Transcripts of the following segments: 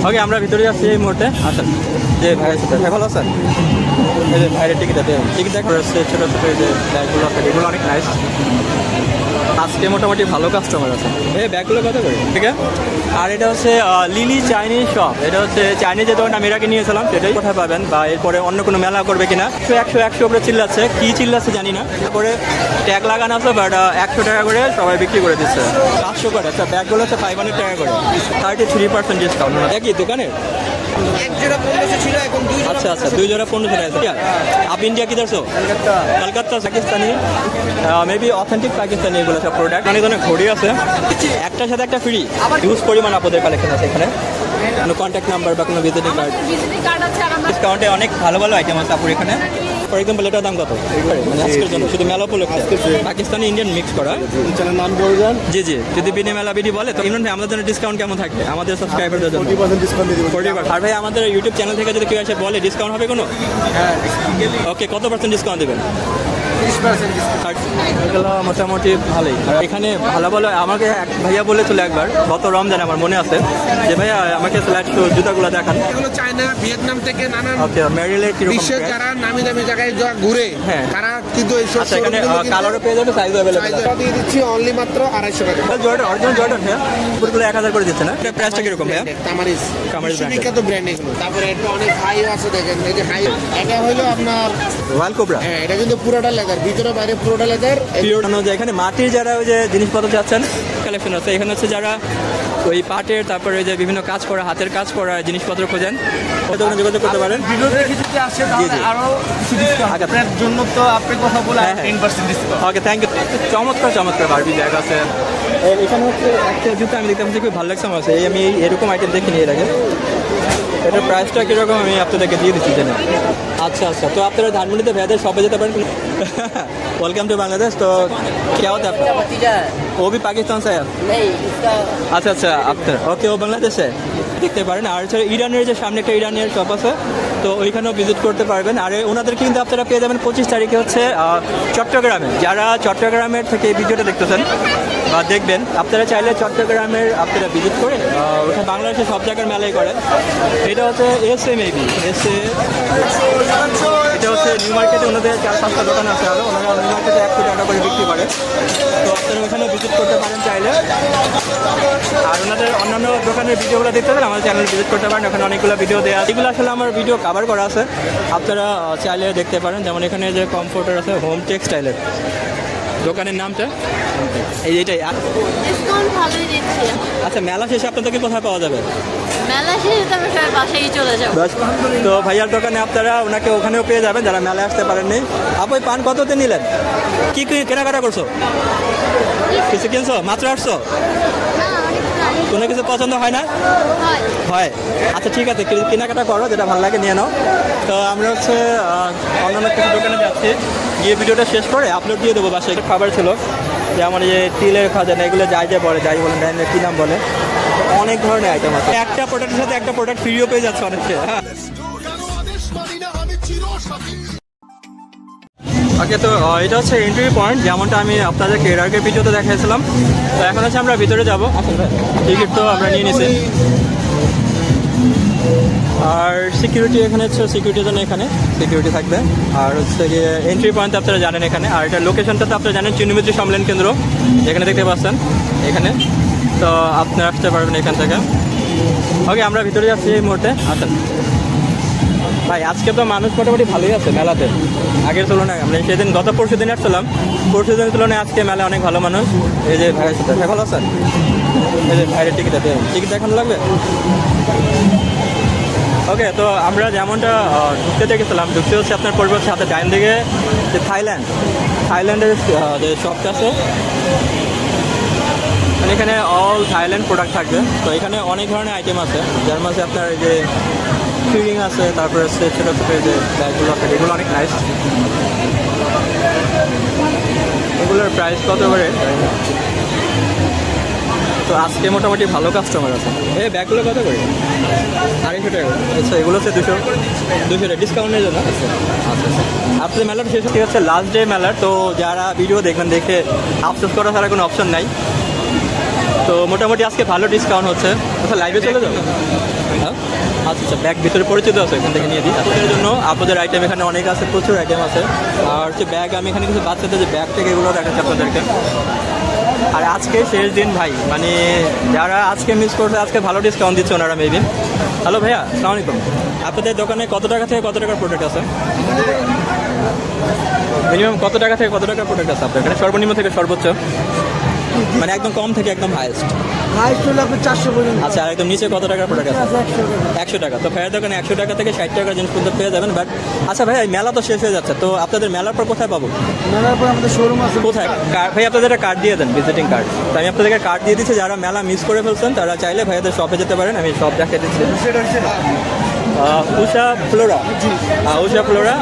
ওকে আমরা ভিতরে যাচ্ছি এই মুহূর্তে। আচ্ছা যে ভাইয়ের সাথে ভাই ভালো আছেন? এই যে ভাইয়ের টিকিট দেখা যাচ্ছে ছোটো ছোটো এই যে ব্যাগগুলো আছে এগুলো অনেক নাইস। আজকে মোটামুটি ভালো কাস্টমার আছে। এই ব্যাগগুলো কত করে? ঠিক আছে। আর এটা হচ্ছে লিলি চাইনিজ শপ। এটা হচ্ছে চাইনিজ যে দোকানটা আমি এর আগে নিয়েছিলাম সেটাই কোথায় পাবেন, বা এরপরে অন্য কোনো মেলা করবে কিনা। 100 উপরে চিল্লাচ্ছে, কী চিল্লাচ্ছে জানি না। তারপরে ট্যাগ লাগানো আছে, বাট 100 টাকা করে সবাই বিক্রি করে দিচ্ছে। 500 করে। আচ্ছা ব্যাগগুলো হচ্ছে 500 টাকা করে, 33% ডিসকাউন্ট। একই দোকানের এক জোড়া 1500 ছিল, এখন দুই জোড়া। আচ্ছা আচ্ছা 2 জোড়া 1500 টাকা। आप इंडिया किधर से हो? Calcutta Pakistani, may be authentic Pakistani এগুলো সব প্রোডাক্ট। অনেক ধরনের ঘড়ি আছে, একটার সাথে একটা ফ্রি। হিউজ পরিমাণ আপনাদের কালেকশন আছে এখানে। কোনো কন্ট্যাক্ট নাম্বার বা কোনো ভিজিটিং কার্ড আছে। ডিসকাউন্টে অনেক ভালো ভালো আইটেম আছে আপনার এখানে। ফর এক্সাম্পল এটার দাম কত? মানে আজকের জন্য শুধু মেলা উপলক্ষে পাকিস্তানি ইন্ডিয়ান মিক্স করা। চ্যানেল নাম বলবেন? জি জি, যদি বিনি মেলা বিডি বলে তো ইমরান ভাই আমাদের জন্য ডিসকাউন্ট কেমন থাকবে আমাদের সাবস্ক্রাইবারদের জন্য? 40% ডিসকাউন্ট দিয়ে দিবেন। 40%। আর ভাই আমাদের ইউটিউব চ্যানেল থেকে যদি কেউ এসে বলে ডিসকাউন্ট হবে কোনো? হ্যাঁ। ওকে, কত % ডিসকাউন্ট দেবেন? 30% ডিসকাউন্ট। এগুলো মোটামুটি ভালোই। এখানে ভালো ভালো আমাকে এক ভাইয়া বলেছিল একবার গত রমজান, আমার মনে আছে, যে ভাইয়া আমাকে ফ্ল্যাট জুতাগুলো দেখান। এগুলো চায়না ভিয়েতনাম থেকে নানান মেরিলের কিরকম বিশ্বের যারা নামি দামি জায়গায় ঘুরে তারা কিন্তু এইসব। আচ্ছা এখানে কালারও পেয়ে যাবে, সাইজও অ্যাভেলেবল আছে। দিয়ে দিচ্ছি অনলি মাত্র 250 টাকা। জর্ডান অরিজিনাল জর্ডান হ্যাঁ, পুরোগুলো 1000 করে দিচ্ছে না? এটা প্রাইসটা কিরকম ভাইয়া? কামারিজ ব্র্যান্ড, বিখ্যাত ব্র্যান্ড এগুলো। তারপরে এটা অনেক হাই আছে, দেখেন এই যে হাই। এটা হলো আপনার রয়্যাল কোবরা। হ্যাঁ, এটা কিন্তু পুরোটা লেদার, ভিতরে বাইরে পুরোটা লেদার। এখানে মাটির যারা ওই যে জিনিসপত্র চাচ্ছেন কালেকশন আছে। এখানে হচ্ছে যারা ওই পাটের, তারপরে ওই যে বিভিন্ন কাজ করা, হাতের কাজ করা জিনিসপত্র খোঁজেন, ওখানে যোগাযোগ করতে পারেন। ভিডিও দেখে যদি আসে তাহলে আরো কিছু ডিসকাউন্ট আপনার জন্য। তো আপনি কথা বলে 10% ডিসকাউন্ট। Okay thank you. চমৎকার চমৎকার বারবি ব্যাগ আছে। এখানে হচ্ছে একটা জুতো আমি দেখতে খুব ভালো লাগছে আমার কাছে। আমি এরকম আইটেম দেখে নিয়ে রাখেন। এটার প্রাইসটা কীরকম আমি আপনাদেরকে দিয়ে দিচ্ছি জেনে। আচ্ছা আচ্ছা, তো আপনারা ধানমন্ডিতে ভেদের শপে যেতে পারেন। Welcome to Bangladesh. तो क्या होता है आपका? वो भी पाकिस्तान से है? नहीं, इसका আচ্ছা আচ্ছা আপনার ওকে, ও বাংলাদেশে দেখতে পারেন। আর হচ্ছে ইরানের যে সামনে একটা ইরানের শপ আছে, তো ওইখানেও ভিজিট করতে পারবেন। আর ওনাদের কিন্তু আপনারা পেয়ে যাবেন 25 তারিখে হচ্ছে চট্টগ্রামে। যারা চট্টগ্রামের থেকে এই ভিডিওটা দেখতেছেন বা দেখবেন, আপনারা চাইলে চট্টগ্রামের আপনারা ভিজিট করে ওটা বাংলাদেশের সব জায়গার মেলাই করে। এটা হচ্ছে SMAB এসে, এটা হচ্ছে নিউ মার্কেটে ওনাদের 4-5টা দোকান আছে। আরও ওনারা নিউ মার্কেটে 100 টাকা করে বিক্রি করে। তো আপনারা ওখানে ভিজিট করতে পারেন চাইলে। আর ওনাদের অন্যান্য দোকানের ভিডিওগুলো দেখতে পারেন, আমাদের চ্যানেল ভিজিট করতে পারেন। ওখানে অনেকগুলো ভিডিও দেওয়া, এগুলো আসলে আমার ভিডিও কভার করা আছে, আপনারা চাইলে দেখতে পারেন। যেমন এখানে যে কমফোর্টার আছে, হোম টেক্সটাইলের দোকানের নামটা এইটাই। ডিসকাউন্ট ভালোই দিচ্ছে। আচ্ছা মেলা শেষে আপনাদেরকে কোথায় পাওয়া যাবে? মেলা শেষে তো আমরা সবাই বাসায় চলে যাবো। তো ভাইয়ার দোকানে আপনারা ওনাকে ওখানেও পেয়ে যাবেন যারা মেলায় আসতে পারেননি। আপনি পান কততে নিলেন? কি কেনাকাটা করছো? কিছু কিনছো? মাত্র আসছো? কোনো কিছু পছন্দ হয় না? হয়। আচ্ছা ঠিক আছে, কেনাকাটা করো, যেটা ভালো লাগে নিয়ে নাও। তো আমরা হচ্ছে অন্যান্য কিছু দোকানে যাচ্ছি, গিয়ে ভিডিওটা শেষ করে আপলোড দিয়ে দেবো। বাসায় খাবার ছিল যেমন এই যে তিলের খাজানা, এগুলো যাই বলেন ব্র্যান্ডের কী নাম বলে, অনেক ধরনের আইটেম আছে। একটা প্রোডাক্টের সাথে একটা প্রোডাক্ট ফ্রিও পেয়ে যাচ্ছে অনেকে। ওকে, তো এটা হচ্ছে এন্ট্রি পয়েন্ট, যেমনটা আমি আপনাদেরকে এর আগে ভিডিওতে দেখাইছিলাম। তো এখন হচ্ছে আমরা ভিতরে যাবো। টিকিট তো আমরা নিয়ে নিছি। আর সিকিউরিটি এখানে হচ্ছে, সিকিউরিটির জন্য এখানে সিকিউরিটি থাকবে। আর হচ্ছে গিয়ে এন্ট্রি পয়েন্ট আপনারা জানেন এখানে। আর এটা লোকেশনটা তো আপনারা জানেন, চিহ্নমিত্রী সম্মেলন কেন্দ্র এখানে দেখতে পাচ্ছেন এখানে। তো আপনারা আসতে পারবেন এখান থেকে। ওকে, আমরা ভিতরে যাচ্ছি এই মুহূর্তে। আচ্ছা ভাই, আজকে তো মানুষ মোটামুটি ভালোই আছে মেলাতে আগের তুলনায়। আমরা সেদিন গত পরশু দিন আসছিলাম, পরশু দিনের তুলনায় আজকে মেলা অনেক ভালো মানুষ। এই যে ভাইয়ের সাথে ভাই ভালো আছেন? এই যে ভাইয়ের টিকিট দেখানো লাগবে। ওকে, তো আমরা যেমনটা ঢুকতে দেখেছিলাম, ঢুকতে হচ্ছে আপনার পড়বে হচ্ছে হাতে ডাইন দিকে যে থাইল্যান্ডের যে শপটা আছে, মানে এখানে অল থাইল্যান্ড প্রোডাক্ট থাকবে। তো এখানে অনেক ধরনের আইটেম আছে, যার মাঝে আপনার এই যে ফিরিং আছে, তারপরে হচ্ছে ছোটো ছোটো যে ব্যাগগুলো আছে, এগুলো অনেক নাইস। এগুলোর প্রাইস কত করে? তো আজকে মোটামুটি ভালো কাস্টমার আছে। এই ব্যাগগুলো কত করে? 250 টাকা। আচ্ছা, এগুলো হচ্ছে 200 টাকা ডিসকাউন্টের জন্য। আচ্ছা আচ্ছা, আপনার মেলার শেষ হচ্ছে লাস্ট ডে মেলার। তো যারা ভিডিও দেখবেন, দেখে আফসোস করা ছাড়া কোনো অপশন নাই। তো মোটামুটি আজকে ভালো ডিসকাউন্ট হচ্ছে। আচ্ছা লাইভে চলে যাবো। হ্যাঁ আচ্ছা আচ্ছা, ব্যাগ ভিতরে পরিচিত আছে, এখান থেকে নিয়ে দিই। আপনাদের জন্য আপনাদের আইটেম এখানে অনেক আছে, প্রচুর আইটেম আছে। আর হচ্ছে ব্যাগ, আমি এখানে কিছু বাচ্চাদের যে ব্যাগ থেকে এগুলো দেখাচ্ছি আপনাদেরকে। আর আজকে শেষ দিন ভাই, মানে যারা আজকে মিস করছে আজকে ভালো ডিসকাউন্ট দিচ্ছে ওনারা মেবি। হ্যালো ভাইয়া, আসসালামু আলাইকুম। আপনাদের দোকানে কত টাকা থেকে কত টাকার প্রোডাক্ট আছে? মিনিমাম কত টাকা থেকে কত টাকার প্রোডাক্ট আছে আপনার এখানে, সর্বনিম্ন থেকে সর্বোচ্চ? মানে একদম কম থেকে একদম হাইয়েস্ট। আপনি 400 পর্যন্ত। আচ্ছা, আর একদম নিচে কত টাকার প্রোডাক্ট আছে? 100 টাকা। তো ভাইয়ের দোকানে 100 টাকা থেকে 60 টাকার জিনিস পর্যন্ত পেয়ে যাবেন। বাট আচ্ছা ভাই, মেলা তো শেষ হয়ে যাচ্ছে, তো আপনাদের মেলার পর কোথায় পাবো? মেলার পর আমাদের শোরুম আছে। কোথায়? ভাই আপনাদের একটা কার্ড দিয়ে দেন, ভিজিটিং কার্ড। তো আমি আপনাদেরকে কার্ড দিয়ে দিচ্ছি, যারা মেলা মিস করে ফেলছেন তারা চাইলে ভাইয়াদের শপে যেতে পারেন, আমি শপ দেখিয়ে দিচ্ছি। উষা ফ্লোরা। উষা ফ্লোরা।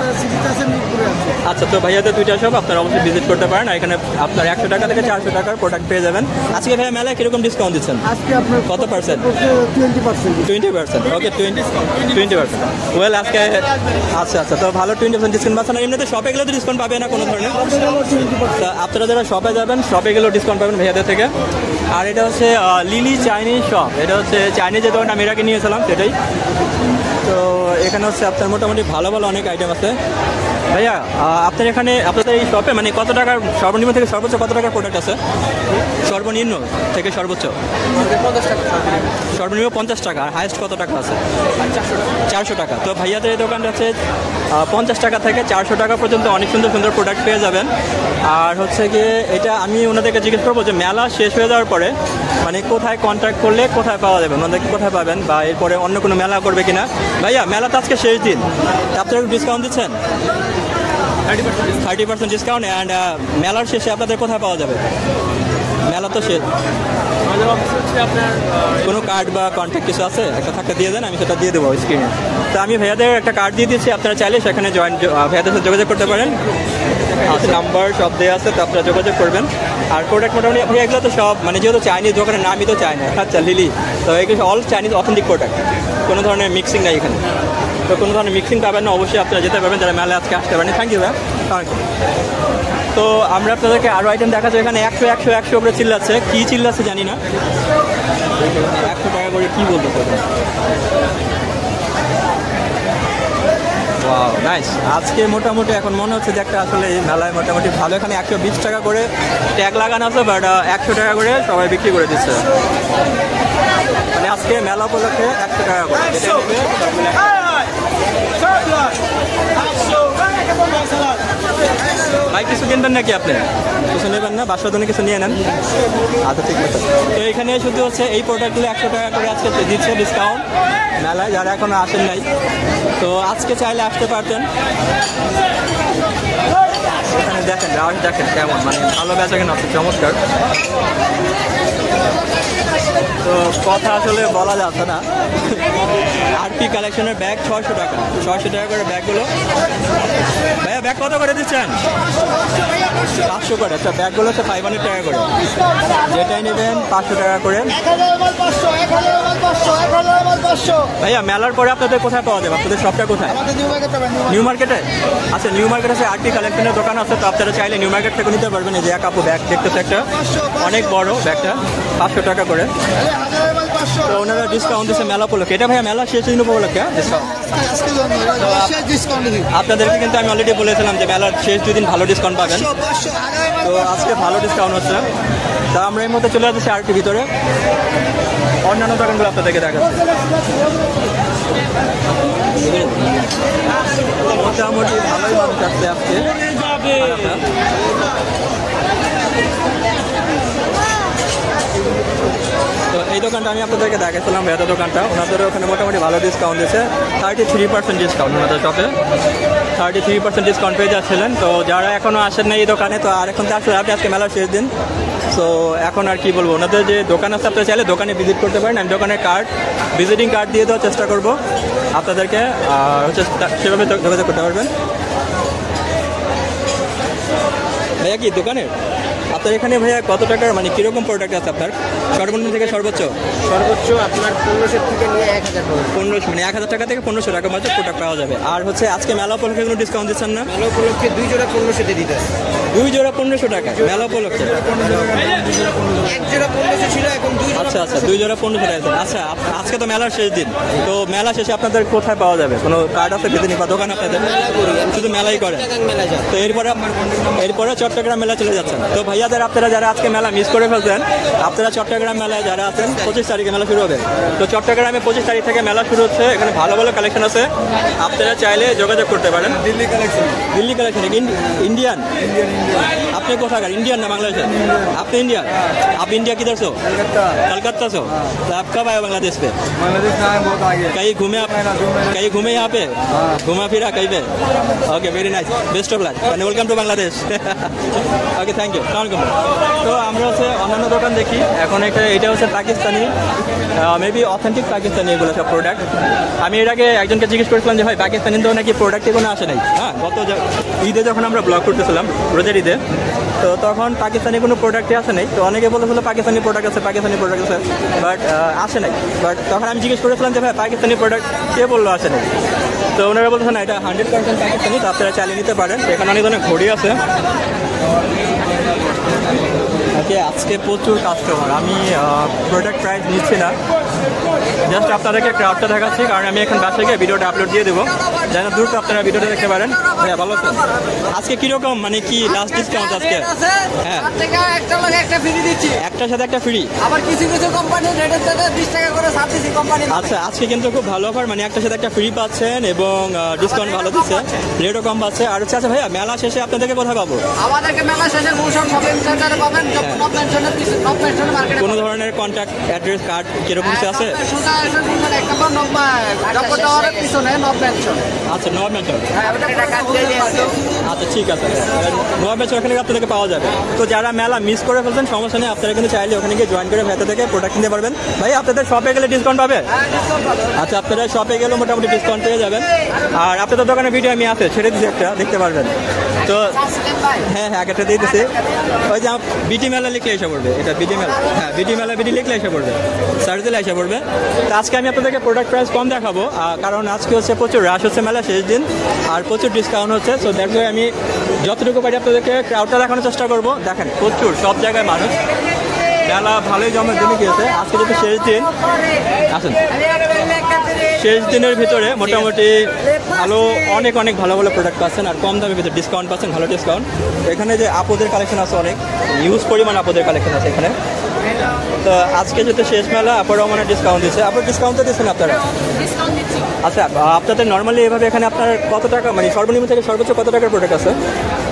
আচ্ছা, তো ভাইয়াদের দুইটা শপ, আপনারা অবশ্যই ভিজিট করতে পারেন। আর এখানে আপনার 100 টাকা থেকে 400 টাকার প্রোডাক্ট পেয়ে যাবেন। আজকে ভাইয়া মেলায় কিরকম ডিসকাউন্ট দিচ্ছেন? আজকে আপনার কত পার্সেন্ট? 20%। 20%। ওকে, 20%। ওয়েল আজকে আচ্ছা আচ্ছা, তো ভালো 20% ডিসকাউন্ট পাচ্ছেন। আর এমনিতে শপে গেলে তো ডিসকাউন্ট পাবে না কোনো ধরনের। তা আপনারা যারা শপে যাবেন, শপে গেলেও ডিসকাউন্ট পাবেন ভাইয়াদের থেকে। আর এটা হচ্ছে লিলি চাইনিজ শপ। এটা হচ্ছে চাইনিজ যে দোকানটা আমি এর আগে নিয়েছিলাম সেটাই। তো এখানে হচ্ছে আপনার মোটামুটি ভালো ভালো অনেক আইটেম আছে। ভাইয়া আপনার এখানে আপনাদের এই শপে মানে কত টাকার সর্বনিম্ন থেকে সর্বোচ্চ কত টাকার প্রোডাক্ট আছে? সর্বনিম্ন থেকে সর্বোচ্চ? সর্বনিম্ন 50 টাকা। আর হাইয়েস্ট কত টাকা আছে? 400 টাকা। তো ভাইয়াদের এই দোকানটা হচ্ছে 50 টাকা থেকে 400 টাকা পর্যন্ত অনেক সুন্দর সুন্দর প্রোডাক্ট পেয়ে যাবেন। আর হচ্ছে গিয়ে এটা আমি ওনাদেরকে জিজ্ঞেস করবো যে মেলা শেষ হয়ে যাওয়ার পরে মানে কোথায় কন্ট্যাক্ট করলে কোথায় পাওয়া যাবে, ওনাদেরকে কোথায় পাবেন, বা এরপরে অন্য কোনো মেলা করবে কিনা। ভাইয়া মেলা তো আজকে শেষ দিন, আপনারা ডিসকাউন্ট দিচ্ছেন 30% ডিসকাউন্ট। অ্যান্ড মেলার শেষে আপনাদের কোথায় পাওয়া যাবে? মেলা তো শেষ। আমাদের অফিস হচ্ছে আপনার কোনো কার্ড বা কন্ট্যাক্ট কিছু আছে? একটা থাকতে দিয়ে দেন, আমি সেটা দিয়ে দেবো স্ক্রিনে। তো আমি ভাইয়াদের একটা কার্ড দিয়ে দিচ্ছি, আপনারা চাইলে সেখানে ভাইয়াদের সাথে যোগাযোগ করতে পারেন। নাম্বার সব দেওয়া আছে, তো আপনারা যোগাযোগ করবেন। আর প্রোডাক্ট মোটামুটি ভাইয়া এগুলো তো সব মানে যেহেতু চাইনিজ দোকানের নামই তো চায় না। আচ্ছা লিলি, তো এগুলো অল চাইনিজ অথেন্টিক প্রোডাক্ট, কোনো ধরনের মিক্সিং নাই এখানে। তো কোনো ধরনের মিক্সিং পাবেন না, অবশ্যই আপনারা যেতে পারবেন যারা মেলায় আজকে আসতে পারেন। থ্যাংক ইউ ভাইয়া। তো আমরা আপনাদেরকে আরও আইটেম দেখাচ্ছি। এখানে 100 100 100 করে চিল্লাচ্ছে, কী চিল্লাচ্ছে জানি না। 100 টাকা করে কী বলতে পারবেন? Wow nice. আজকে মোটামুটি এখন মনে হচ্ছে যে একটা আসলে এই মেলায় মোটামুটি ভালো। এখানে 120 টাকা করে ট্যাগ লাগানো আছে, বাট 100 টাকা করে সবাই বিক্রি করে দিচ্ছে। মানে আজকে মেলা উপলক্ষে 100 টাকা করে ভাই। কিছু কিনবেন নাকি আপনি? কিছু নেবেন না? বাসার জন্য কিছু নিয়ে নেন। আচ্ছা ঠিক আছে। তো এখানে শুধু হচ্ছে এই প্রোডাক্টগুলো 100 টাকা করে আজকে দিচ্ছে ডিসকাউন্ট মেলায়, যারা এখনো আসেন নাই। তো আজকে চাইলে আসতে পারতেন। এখানে দেখেন রাশ দেখেন কেমন, মানে ভালো বেচা কেনা আছে, চমৎকার। তো কথা আসলে বলা যাচ্ছে না। আর পি কালেকশনের ব্যাগ 600 টাকা, 600 টাকা করে ব্যাগগুলো। ভাইয়া ব্যাগ কত করে দিচ্ছেন? 500 করে। আচ্ছা ব্যাগগুলো হচ্ছে 500 টাকা করে, যেটাই নেবেন 500 টাকা করে। ভাইয়া মেলার পরে আপনাদের কোথায় পাওয়া যাবে? আপনাদের শপটা কোথায়? নিউ মার্কেটে। আচ্ছা নিউ মার্কেট আছে, আর পি কালেকশনের দোকান আছে, তো আপনারা চাইলে নিউ মার্কেট থেকে নিতে পারবেন। এই যে এক আপু ব্যাগ দেখতেছে, একটা অনেক বড় ব্যাগটা 500 টাকা করে। তো ওনারা ডিসকাউন্ট দিচ্ছে মেলা উপলক্ষে। এটা ভাইয়া মেলা শেষ দিন উপলক্ষে ডিসকাউন্ট। আপনাদেরকে কিন্তু আমি অলরেডি বলেছিলাম যে মেলার শেষ 2 দিন ভালো ডিসকাউন্ট পাবেন। তো আজকে ভালো ডিসকাউন্ট হচ্ছে। তা আমরা এই মধ্যে চলে যাচ্ছি আরেকটি ভিতরে, অন্যান্য দোকানগুলো আপনাদেরকে দেখাচ্ছি। মোটামুটি ভালোই মানুষ আসছে আজকে। তো এই দোকানটা আমি আপনাদেরকে দেখাচ্ছিলাম, ভাইয়াদের দোকানটা। ওনাদের ওখানে মোটামুটি ভালো ডিসকাউন্ট দিয়েছে, 33% ডিসকাউন্ট ওনাদের শপে। 33% ডিসকাউন্ট পেয়ে যাচ্ছিলেন। তো যারা এখনও আসেন না এই দোকানে, তো আর এখন তো আসলে আপনি আজকে মেলার শেষ দিন। সো এখন আর কি বলবো, ওনাদের যে দোকান আছে আপনারা চাইলে দোকানে ভিজিট করতে পারেন। আমি দোকানের কার্ড, ভিজিটিং কার্ড দিয়ে দেওয়ার চেষ্টা করবো আপনাদেরকে, হচ্ছে সেভাবে যোগাযোগ করতে পারবেন। ভাইয়া কি দোকানের? আপনার এখানে ভাইয়া কত টাকার মানে কিরকম প্রোডাক্ট আছে আপনার সর্বনিম্ন থেকে সর্বোচ্চ? সর্বোচ্চ আপনার 1500 থেকে নিয়ে 1000 পর্যন্ত। 1500 মানে 1000 টাকা থেকে 1500 টাকার মধ্যে প্রোডাক্ট পাওয়া যাবে। আর হচ্ছে আজকে মেলা উপলক্ষে কোনো ডিসকাউন্ট দিচ্ছেন না? মেলা উপলক্ষে 2 জোড়া 1500 তে দিতে। 2 জোড়া 1500 টাকা মেলা উপলক্ষে? 1 জোড়া 1500 ছিল, এখন 2 জোড়া। আচ্ছা আচ্ছা, 2 জোড়া 1500 টাকা। আচ্ছা আজকে তো মেলার শেষ দিন, তো মেলা শেষে আপনাদের কোথায় পাওয়া যাবে? কোনো কার্ড আছে বিদেনি বা দোকান আপনাদের? শুধু মেলাই করে? মেলা যায়। তো এরপরে চট্টগ্রাম মেলা চলে যাচ্ছেন। তো ভাইয়াদের আপনারা যারা আজকে মেলা মিস করে ফেলছেন, আপনারা চট্টগ্রাম মেলায় যারা আছেন 25 তারিখে মেলা শুরু হবে। তো চট্টগ্রামে 25 তারিখ থেকে মেলা শুরু হচ্ছে। এখানে ভালো ভালো কালেকশন আছে, আপনারা চাইলে যোগাযোগ করতে পারেন। Delhi collection. Delhi collection Indian अपने को थाकर इंडियन ना बांग्लादेश आपने इंडिया आप इंडिया किधर से हो? कलकत्ता से हो। तो आप कब आए बांग्लादेश पे? बांग्लादेश में आए बहुत आगे। कहीं घूमे आप? कहीं घूमे यहाँ पे? घुमा फिरा कहीं पे? Okay very nice, best of luck and welcome to Bangladesh. Okay thank you. তো আমরা হচ্ছে অন্যান্য দোকান দেখি। এখন এটা হচ্ছে পাকিস্তানি, মেবি অথেন্টিক পাকিস্তানি এগুলো সব প্রোডাক্ট। আমি এর আগে একজনকে জিজ্ঞেস করেছিলাম যে ভাই পাকিস্তানি তো নাকি প্রোডাক্টে কোনো আসে নাই। হ্যাঁ, গত ঈদে যখন আমরা ব্লগ করতেছিলাম রোজার ঈদে, তো তখন পাকিস্তানি কোনো প্রোডাক্টে আসে নাই। তো অনেকে বলেছিল পাকিস্তানি প্রোডাক্ট আছে, বাট আসে নাই। বাট তখন আমি জিজ্ঞেস করেছিলাম যে ভাই পাকিস্তানি প্রোডাক্ট কে বললো আসে নাই? তো ওনারা বলতেছেন না, এটা 100% পাকিস্তানি। তো আপনারা চালিয়ে নিতে পারেন। এখানে অনেক ধরনের ঘড়ি আছে। ওকে, আজকে প্রচুর কাস্টমার। আমি প্রোডাক্ট প্রাইস নিচ্ছি না, জাস্ট আপনাদেরকে ক্রাউডটা দেখাচ্ছি, কারণ আমি এখন বাসায় গিয়ে ভিডিওটা আপলোড দিয়ে দেবো, যেন দ্রুত আপনারা ভিডিওটা দেখতে পারেন। হ্যাঁ ভালো আছেন? আজকে কীরকম মানে কি লাস্ট ডিসকাউন্ট আজকে? হ্যাঁ, একটার সাথে একটা ফ্রি। আবার কিছু কিছু কোম্পানি রেটের থেকে 20 টাকা করে ছাড় দিচ্ছে কোম্পানি। আচ্ছা, আজকে কিন্তু খুব ভালো অফার, মানে একটার সাথে একটা ফ্রি পাচ্ছেন এবং ডিসকাউন্ট ভালো দিচ্ছে, রেটও কম পাচ্ছে। আর হচ্ছে আচ্ছা ভাইয়া, মেলা শেষে আপনাদেরকে কোথায় পাবো? আমাদেরকে মেলা শেষে ভূষণ শপিং সেন্টারে পাবেন, নব মেনশনের মার্কেটে। কোনো ধরনের কন্ট্যাক্ট অ্যাড্রেস কার্ড কিরকম কিছু আছে? সোজা এসে বলবেন 1 নম্বর নব্বই টাওয়ারের পিছনে নব মেনশন। আচ্ছা, নব মেনশন। হ্যাঁ, ওটা টাকা দিয়ে দিয়েছে। আচ্ছা ঠিক আছে, নব মেনশন ওখানে আপনাদেরকে পাওয়া যাবে। তো যারা মেলা মিস করে ফেলছেন সমস্যা নেই, আপনারা কিন্তু চাইলে ওখানে গিয়ে জয়েন করে ভেতর থেকে প্রোডাক্ট কিনতে পারবেন। ভাই আপনাদের শপে গেলে ডিসকাউন্ট পাবে? আচ্ছা, আপনারা শপে গেলেও মোটামুটি ডিসকাউন্ট পেয়ে যাবেন। আর আপনাদের দোকানের ভিডিও আমি আছে, ছেড়ে দিচ্ছি, একটা দেখতে পারবেন। তো হ্যাঁ হ্যাঁ, একটা দিয়ে দিচ্ছি। ওই যে বিটি মেলা লিখলে এসে পড়বে, এটা বিটি মেলা। হ্যাঁ, বিটি মেলা বিটি লিখলে এসে পড়বে, সার্চ দিলে এসে পড়বে। তো আজকে আমি আপনাদেরকে প্রোডাক্ট প্রাইস কম দেখাবো, কারণ আজকে হচ্ছে প্রচুর রাশ হচ্ছে, মেলা শেষ দিন, আর প্রচুর ডিসকাউন্ট হচ্ছে। সো দ্যাটস ওয়াই আমি যতটুকু পারি আপনাদেরকে ক্রাউডটা দেখানোর চেষ্টা করবো। দেখেন প্রচুর সব জায়গায় মানুষ, মেলা ভালোই জমে জমে গিয়েছে। আজকে যেহেতু শেষ দিন, আসেন, শেষ দিনের ভিতরে মোটামুটি ভালো অনেক ভালো ভালো প্রোডাক্ট পাচ্ছেন, আর কম দামের ভিতরে ডিসকাউন্ট পাচ্ছেন, ভালো ডিসকাউন্ট। এখানে যে আপুদের কালেকশন আছে, অনেক ইউজ পরিমাণ আপুদের কালেকশন আছে এখানে। তো আজকে যেহেতু শেষ মেলা, আপনারাও মানে ডিসকাউন্ট দিচ্ছে। আপনার ডিসকাউন্ট তো দিচ্ছেন আপনারা? আচ্ছা, আপনাদের নর্মালি এভাবে এখানে আপনার কত টাকা মানে সর্বনিম্ন থেকে সর্বোচ্চ কত টাকার প্রোডাক্ট আছে?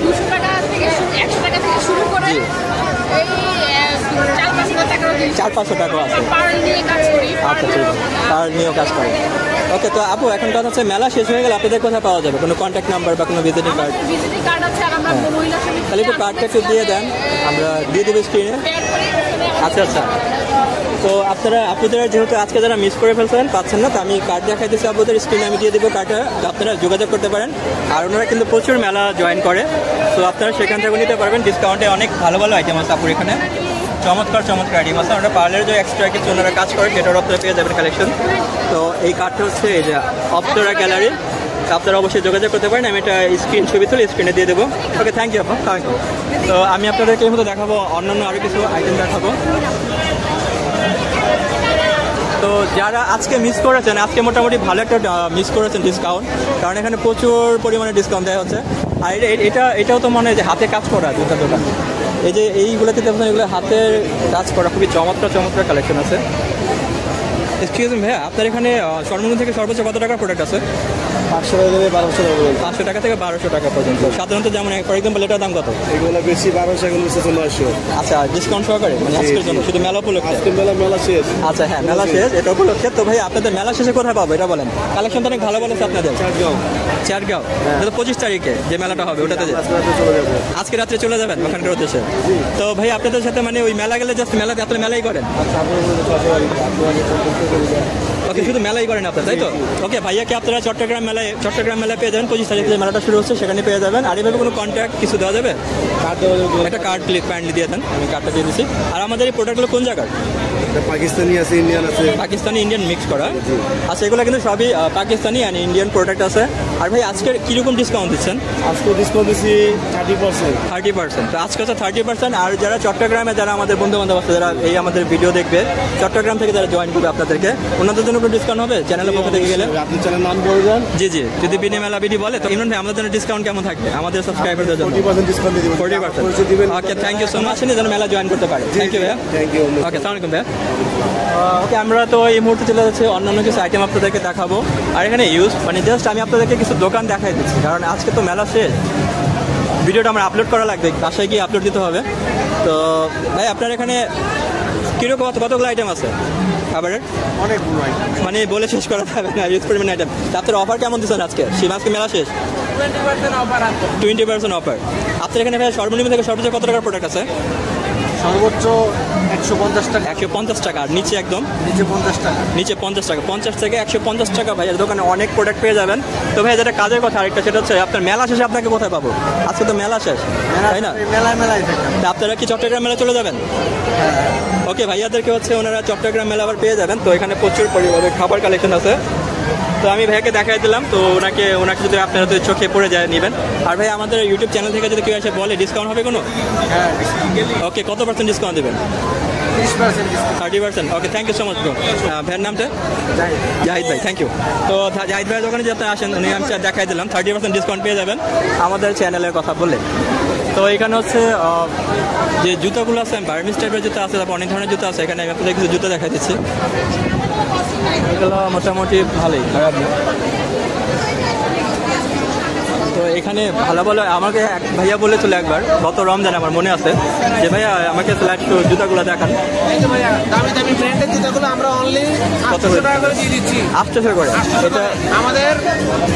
200 টাকা থেকে 100 টাকা থেকে শুরু করে এই 4-500 টাকা 400-500 টাকা আছে। পার্ল নিয়ে কাজ করি। আচ্ছা ঠিক আছে, আর নিয়েও কাজ করে। ওকে, তো আপু এখন কথা হচ্ছে মেলা শেষ হয়ে গেলে আপনাদের কোথায় পাওয়া যাবে? কোনো কন্ট্যাক্ট নাম্বার বা কোনো ভিজিটিং কার্ড? ভিজিটিং কার্ড আছে, আর আমরা মহিলা সমিতি। তাহলে একটু কার্ডটা একটু দিয়ে দেন, আমরা দিয়ে দেবো স্ক্রিনে। আচ্ছা আচ্ছা, তো আপনারা আপুদের যেহেতু আজকে যারা মিস করে ফেলছেন পাচ্ছেন না, তো আমি কার্ড দেখাই দিচ্ছি আপুদের স্ক্রিনে, আমি দিয়ে দেবো কার্ডটা, আপনারা যোগাযোগ করতে পারেন। আর ওনারা কিন্তু প্রচুর মেলা জয়েন করে, তো আপনারা সেখান থেকে নিতে পারবেন। ডিসকাউন্টে অনেক ভালো ভালো আইটেম আছে আপুর এখানে, চমৎকার আইটেম আছে। ওনারা পার্লারে যে এক্সট্রা কিছু ওনারা কাজ করে, সেটার আপনারা পেয়ে যাবেন কালেকশন। তো এই কার্ডটা হচ্ছে এই যে অপ্সরা গ্যালারি, আপনারা অবশ্যই যোগাযোগ করতে পারেন। আমি এটা স্ক্রিন ছবি তুলে স্ক্রিনে দিয়ে দেবো। ওকে, থ্যাংক ইউ আপু। তো আমি আপনাদেরকে এই মতো দেখাবো, অন্যান্য আরও কিছু আইটেম দেখাবো। তো যারা আজকে মিস করেছেন, আজকে মোটামুটি ভালো একটা মিস করেছেন ডিসকাউন্ট, কারণ এখানে প্রচুর পরিমাণে ডিসকাউন্ট দেওয়া হচ্ছে। আর এটাও তো মনে হয় যে হাতে কাজ করা দুটো দোকান, এই যে এইগুলোতে দেখবেন, এগুলো হাতের কাজ করা, খুবই চমৎকার কালেকশন আছে। এক্সকিউজ মি ভাইয়া, আপনার এখানে সর্বনিম্ন থেকে সর্বোচ্চ কত টাকার প্রোডাক্ট আছে? 500 টাকা থেকে 1200 টাকা পর্যন্ত। 500 টাকা থেকে 1200 টাকা পর্যন্ত। সাধারণত যেমন ফর এক্সাম্পল এটার দাম কত? এগুলো বেশি 1200, এগুলো বেশি 900। আচ্ছা, ডিসকাউন্ট সহকারে মানে আজকের জন্য শুধু মেলা উপলক্ষে? আজকে মেলা শেষ। আচ্ছা হ্যাঁ, মেলা শেষ, এটা উপলক্ষে। তো ভাই আপনাদের মেলা শেষে কোথায় পাবো এটা বলেন? কালেকশন তো অনেক ভালো আছে আপনাদের। চারগাঁও, এটা তো 25 তারিখে যে মেলাটা হবে ওটাতে চলে যাবো। আজকে রাত্রে চলে যাবেন ওখানকার উদ্দেশ্যে? তো ভাই আপনাদের সাথে মানে ওই মেলা গেলে জাস্ট মেলাতে আপনারা মেলাই করেন? ওকে, শুধু মেলাই করেন আপনার, তাই তো? ওকে, ভাইয়াকে আপনারা চট্টগ্রাম মেলায় পেয়ে যাবেন। 25 তারিখ যে মেলাটা শুরু হচ্ছে সেখানে পেয়ে যাবেন। আর এভাবে কোনো কন্ট্যাক্ট কিছু দেওয়া যাবে? একটা কার্ড কাইন্ডলি দিয়ে দেন, আমি কার্ডটা দিয়ে দিচ্ছি। আর আমাদের এই প্রোডাক্টগুলো কোন জায়গার? পাকিস্তানি আছে, ইন্ডিয়ান আছে। পাকিস্তানি ইন্ডিয়ান মিক্স করা। আচ্ছা, এগুলো কিন্তু সবই পাকিস্তানি অ্যান্ড ইন্ডিয়ান প্রোডাক্ট আছে। আর ভাই আজকের কীরকম ডিসকাউন্ট দিচ্ছেন? আজকে ডিসকাউন্ট দিচ্ছি 30%। 30%। তো আজকে হচ্ছে 30%। আর যারা চট্টগ্রামে যারা আমাদের বন্ধু বান্ধব আছে, যারা এই আমাদের ভিডিও দেখবে চট্টগ্রাম থেকে, যারা জয়েন করবে আপনাদেরকে, ওনাদের জন্য কোনো ডিসকাউন্ট হবে চ্যানেলের পক্ষ থেকে গেলে? আপনি চ্যানেল নাম বলবেন। জি জি, যদি বিনি মেলা বিডি বলে তো ইমরান ভাই আমাদের জন্য ডিসকাউন্ট কেমন থাকবে আমাদের সাবস্ক্রাইবারদের জন্য? 40% ডিসকাউন্ট দিয়ে দিবেন। 40%। Okay, thank you so much. যেন মেলা জয়েন করতে পারে। থ্যাংক ইউ ভাইয়া। Thank you. ওকে, আসসালামু আলাইকুম ভাইয়া। ওকে, আমরা তো এই মুহূর্তে চলে যাচ্ছি অন্যান্য কিছু আইটেম আপনাদেরকে দেখাবো। আর এখানে মানে জাস্ট আমি আপনাদেরকে কিছু দোকান দেখাই দিচ্ছি, কারণ আজকে তো মেলা শেষ, ভিডিওটা আমার আপলোড করা লাগবে, বাসায় গিয়ে আপলোড দিতে হবে। তো ভাই আপনার এখানে কীরকম কতগুলো আইটেম আছে খাবারের? অনেকগুলো আইটেম, মানে বলে শেষ করা যাবে না, ইউজ পরিমাণ আইটেম। আপনার অফার কেমন দিচ্ছেন আজকে? আজকে মেলা শেষ, 20% অফার আছে। 20% অফার। আপনার এখানে ভাই সর্বনিম্ন থেকে সর্বোচ্চ কত টাকার প্রোডাক্ট আছে? সর্বোচ্চ 150 টাকা। 150 টাকা। আর নিচে একদম নিচে 50 টাকা। নিচে 50 টাকা। 50 থেকে 150 টাকা ভাইয়ের দোকানে অনেক প্রোডাক্ট পেয়ে যাবেন। তো ভাই যেটা কাজের কথা আরেকটা, সেটা হচ্ছে আপনার মেলা শেষে আপনাকে কোথায় পাবো? আজকে তো মেলা শেষ, তাই না? মেলায় থাকে। তা আপনারা কি চট্টগ্রাম মেলা চলে যাবেন? ওকে, ভাইয়াদেরকে হচ্ছে ওনারা চট্টগ্রাম মেলা আবার পেয়ে যাবেন। তো এখানে প্রচুর পরিমাণে খাবার কালেকশন আছে। তো আমি ভাইয়াকে দেখাই দিলাম। তো ওনাকে যদি আপনারা তো চোখে পড়ে যায় নেবেন। আর ভাই আমাদের ইউটিউব চ্যানেল থেকে যদি কেউ এসে বলে ডিসকাউন্ট হবে কোনো? হ্যাঁ। ওকে, কত % ডিসকাউন্ট দেবেন? 30%। Okay, thank you so much bro. ভাইয়ের নামটা? জাহিদ ভাই, থ্যাংক ইউ। তো জাহিদ ভাইয়ের দোকানে যদি আপনি আসেন, উনি আমি দেখাই দিলাম 30% ডিসকাউন্ট পেয়ে যাবেন আমাদের চ্যানেলের কথা বললে। তো এখানে হচ্ছে যে জুতাগুলো আছে, বার্মিস টাইপের জুতা আছে, তারপর অনেক ধরনের জুতা আছে। এখানে আপনাদের কিছু জুতা দেখা দিচ্ছি, এগুলো মোটামুটি ভালোই, খারাপ না। তো এখানে ভালো ভালো আমাকে এক ভাইয়া বলেছিল একবার গত রমজান, আমার মনে আছে, যে ভাইয়া আমাকে একটু জুতাগুলো দেখান। দামি দামি ব্র্যান্ডের জুতাগুলো আমরা অনলি 800 টাকা করে দিয়ে দিচ্ছি। 800 করে। এটা আমাদের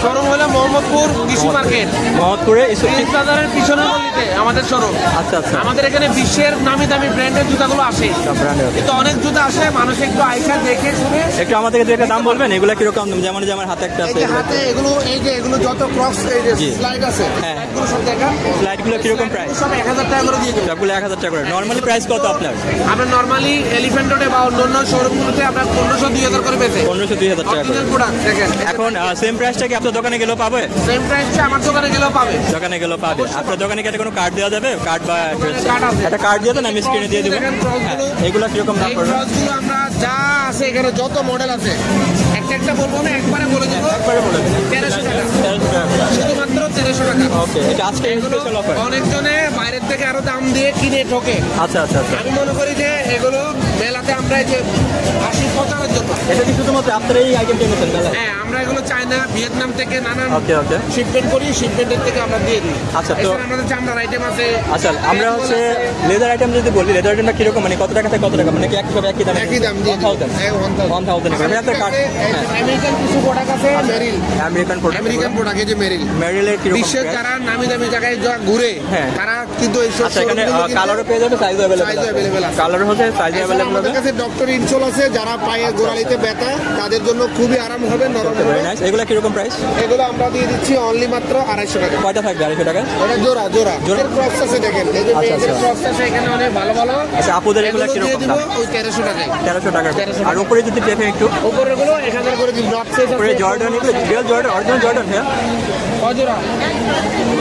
শোরুম হলো মোহাম্মদপুর কৃষি মার্কেট, মোহাম্মদপুরে ইস্ট বাজারের পিছনের গলিতে আমাদের শোরুম। আচ্ছা আচ্ছা। আমাদের এখানে বিশ্বের নামি দামি ব্র্যান্ডের জুতাগুলো আসে, সব ব্র্যান্ডের কিন্তু অনেক জুতা আসে, মানুষ একটু আইসা দেখে শুনে। একটু আমাদেরকে একটা দাম বলবেন, এগুলো কিরকম দাম? যেমন যে আমার হাতে একটা আছে, হাতে এগুলো, এই যে এগুলো যত ক্রক্স, এই যে স্লাইড আছে, হ্যাঁ, এগুলো সব দেখা। স্লাইডগুলো কিরকম প্রাইস? সব 1000 টাকা করে দিয়ে দেবো। সবগুলো 1000 টাকা করে। নর্মালি প্রাইস কত আপনার? আমরা নরমালি এলিফ্যান্ট রোডে বা অন্যান্য শোরুমগুলোতে আমরা 1500-2000 করে পেতে। 1500-2000 টাকা করে। অরিজিনাল প্রোডাক্ট দেখেন। এখন সেম প্রাইসটা কি আপনার দোকানে গেলেও পাবে? সেম প্রাইসটা আমার দোকানে গেলেও পাবে। দোকানে গেলেও পাবে। আপনার দোকানে কি একটা কোনো কার্ড দেওয়া যাবে? কার্ড বা কার্ড আছে। একটা কার্ড দিয়ে দেন, আমি স্ক্রিনে দিয়ে দেবো। এগুলো কিরকম দাম এই পড়বে? ব্রাউজগুলো আমরা যা আছে এখানে যত মডেল আছে একটা বলবো না, একবারে বলে দেবো। একবারে বলে দেন। 1300 টাকা, 1300 টাকা করে। শুধুমাত্র 1300 টাকা। ওকে, এটা আজকে স্পেশাল অফার। অনেকজনে বাইরের থেকে আরো দাম দিয়ে কিনে ঠকে। আচ্ছা আচ্ছা আচ্ছা। আমি মনে করি যে এগুলো মেলাতে আমরা এই যে 80 প্রচারের জন্য। এটা কি শুধুমাত্র আপনার এই আইটেমটা এনেছেন মেলায়? হ্যাঁ, আমরা এগুলো চায়না, ভিয়েতনাম থেকে নানান ওকে ওকে। শিপমেন্ট করি, শিপমেন্টের থেকে আমরা দিয়ে দিই। আচ্ছা, তো এছাড়া আমাদের চামড়ার আইটেম আছে। আচ্ছা, আমরা হচ্ছে লেদার আইটেম যদি বলি, লেদার আইটেমটা কিরকম, মানে কত টাকা থেকে কত টাকা, মানে কি একই দাম? একই দাম দিয়ে দিই। 1000 করে। আপনার কার্ড, আমেরিকান কিছু প্রোডাক্ট আছে, মেরিল, আমেরিকান প্রোডাক্ট, আমেরিকান প্রোডাক্ট, এই যে মেরিল। মেরিলের কিরকম বিশ্বের price? যারা নামি দামি জায়গায় ঘুরে, হ্যাঁ, তারা কিন্তু এই সব আচ্ছা, এখানে শোরুমগুলো কিন্তু কালারও পেয়ে যাবে, সাইজও अवेलेबल size available আছে। কালার হচ্ছে সাইজ এছাড়া अवेलेबल আমাদের হবে। কাছে ডক্টর ইনসোল আছে, যারা পায়ে গোড়ালিতে ব্যথা, তাদের জন্য খুবই আরাম হবে, নরম হবে। Very nice. এগুলা কিরকম প্রাইস? এগুলো আমরা দিয়ে দিচ্ছি অনলি মাত্র 250 টাকা। কয়টা থাকবে 250 টাকা? এটা জোড়া জোড়া জোড়া? এর ক্রস আছে, দেখেন এই যে আচ্ছা, মেয়েদের আচ্ছা। ক্রস আছে, এখানে অনেক ভালো ভালো। আচ্ছা, আপুদের এগুলা এগুলো দিয়ে কিরকম দিব দাম? ওই 1300 টাকায়। 1300 টাকা। 1300 আর উপরে যদি দেখেন একটু, উপরের গুলো 1000 করে দিন। ডট সেট উপরে আছে, জর্ডান, এগুলো রিয়েল জর্ডান, অরিজিনাল জর্ডান। হ্যাঁ, জোড়া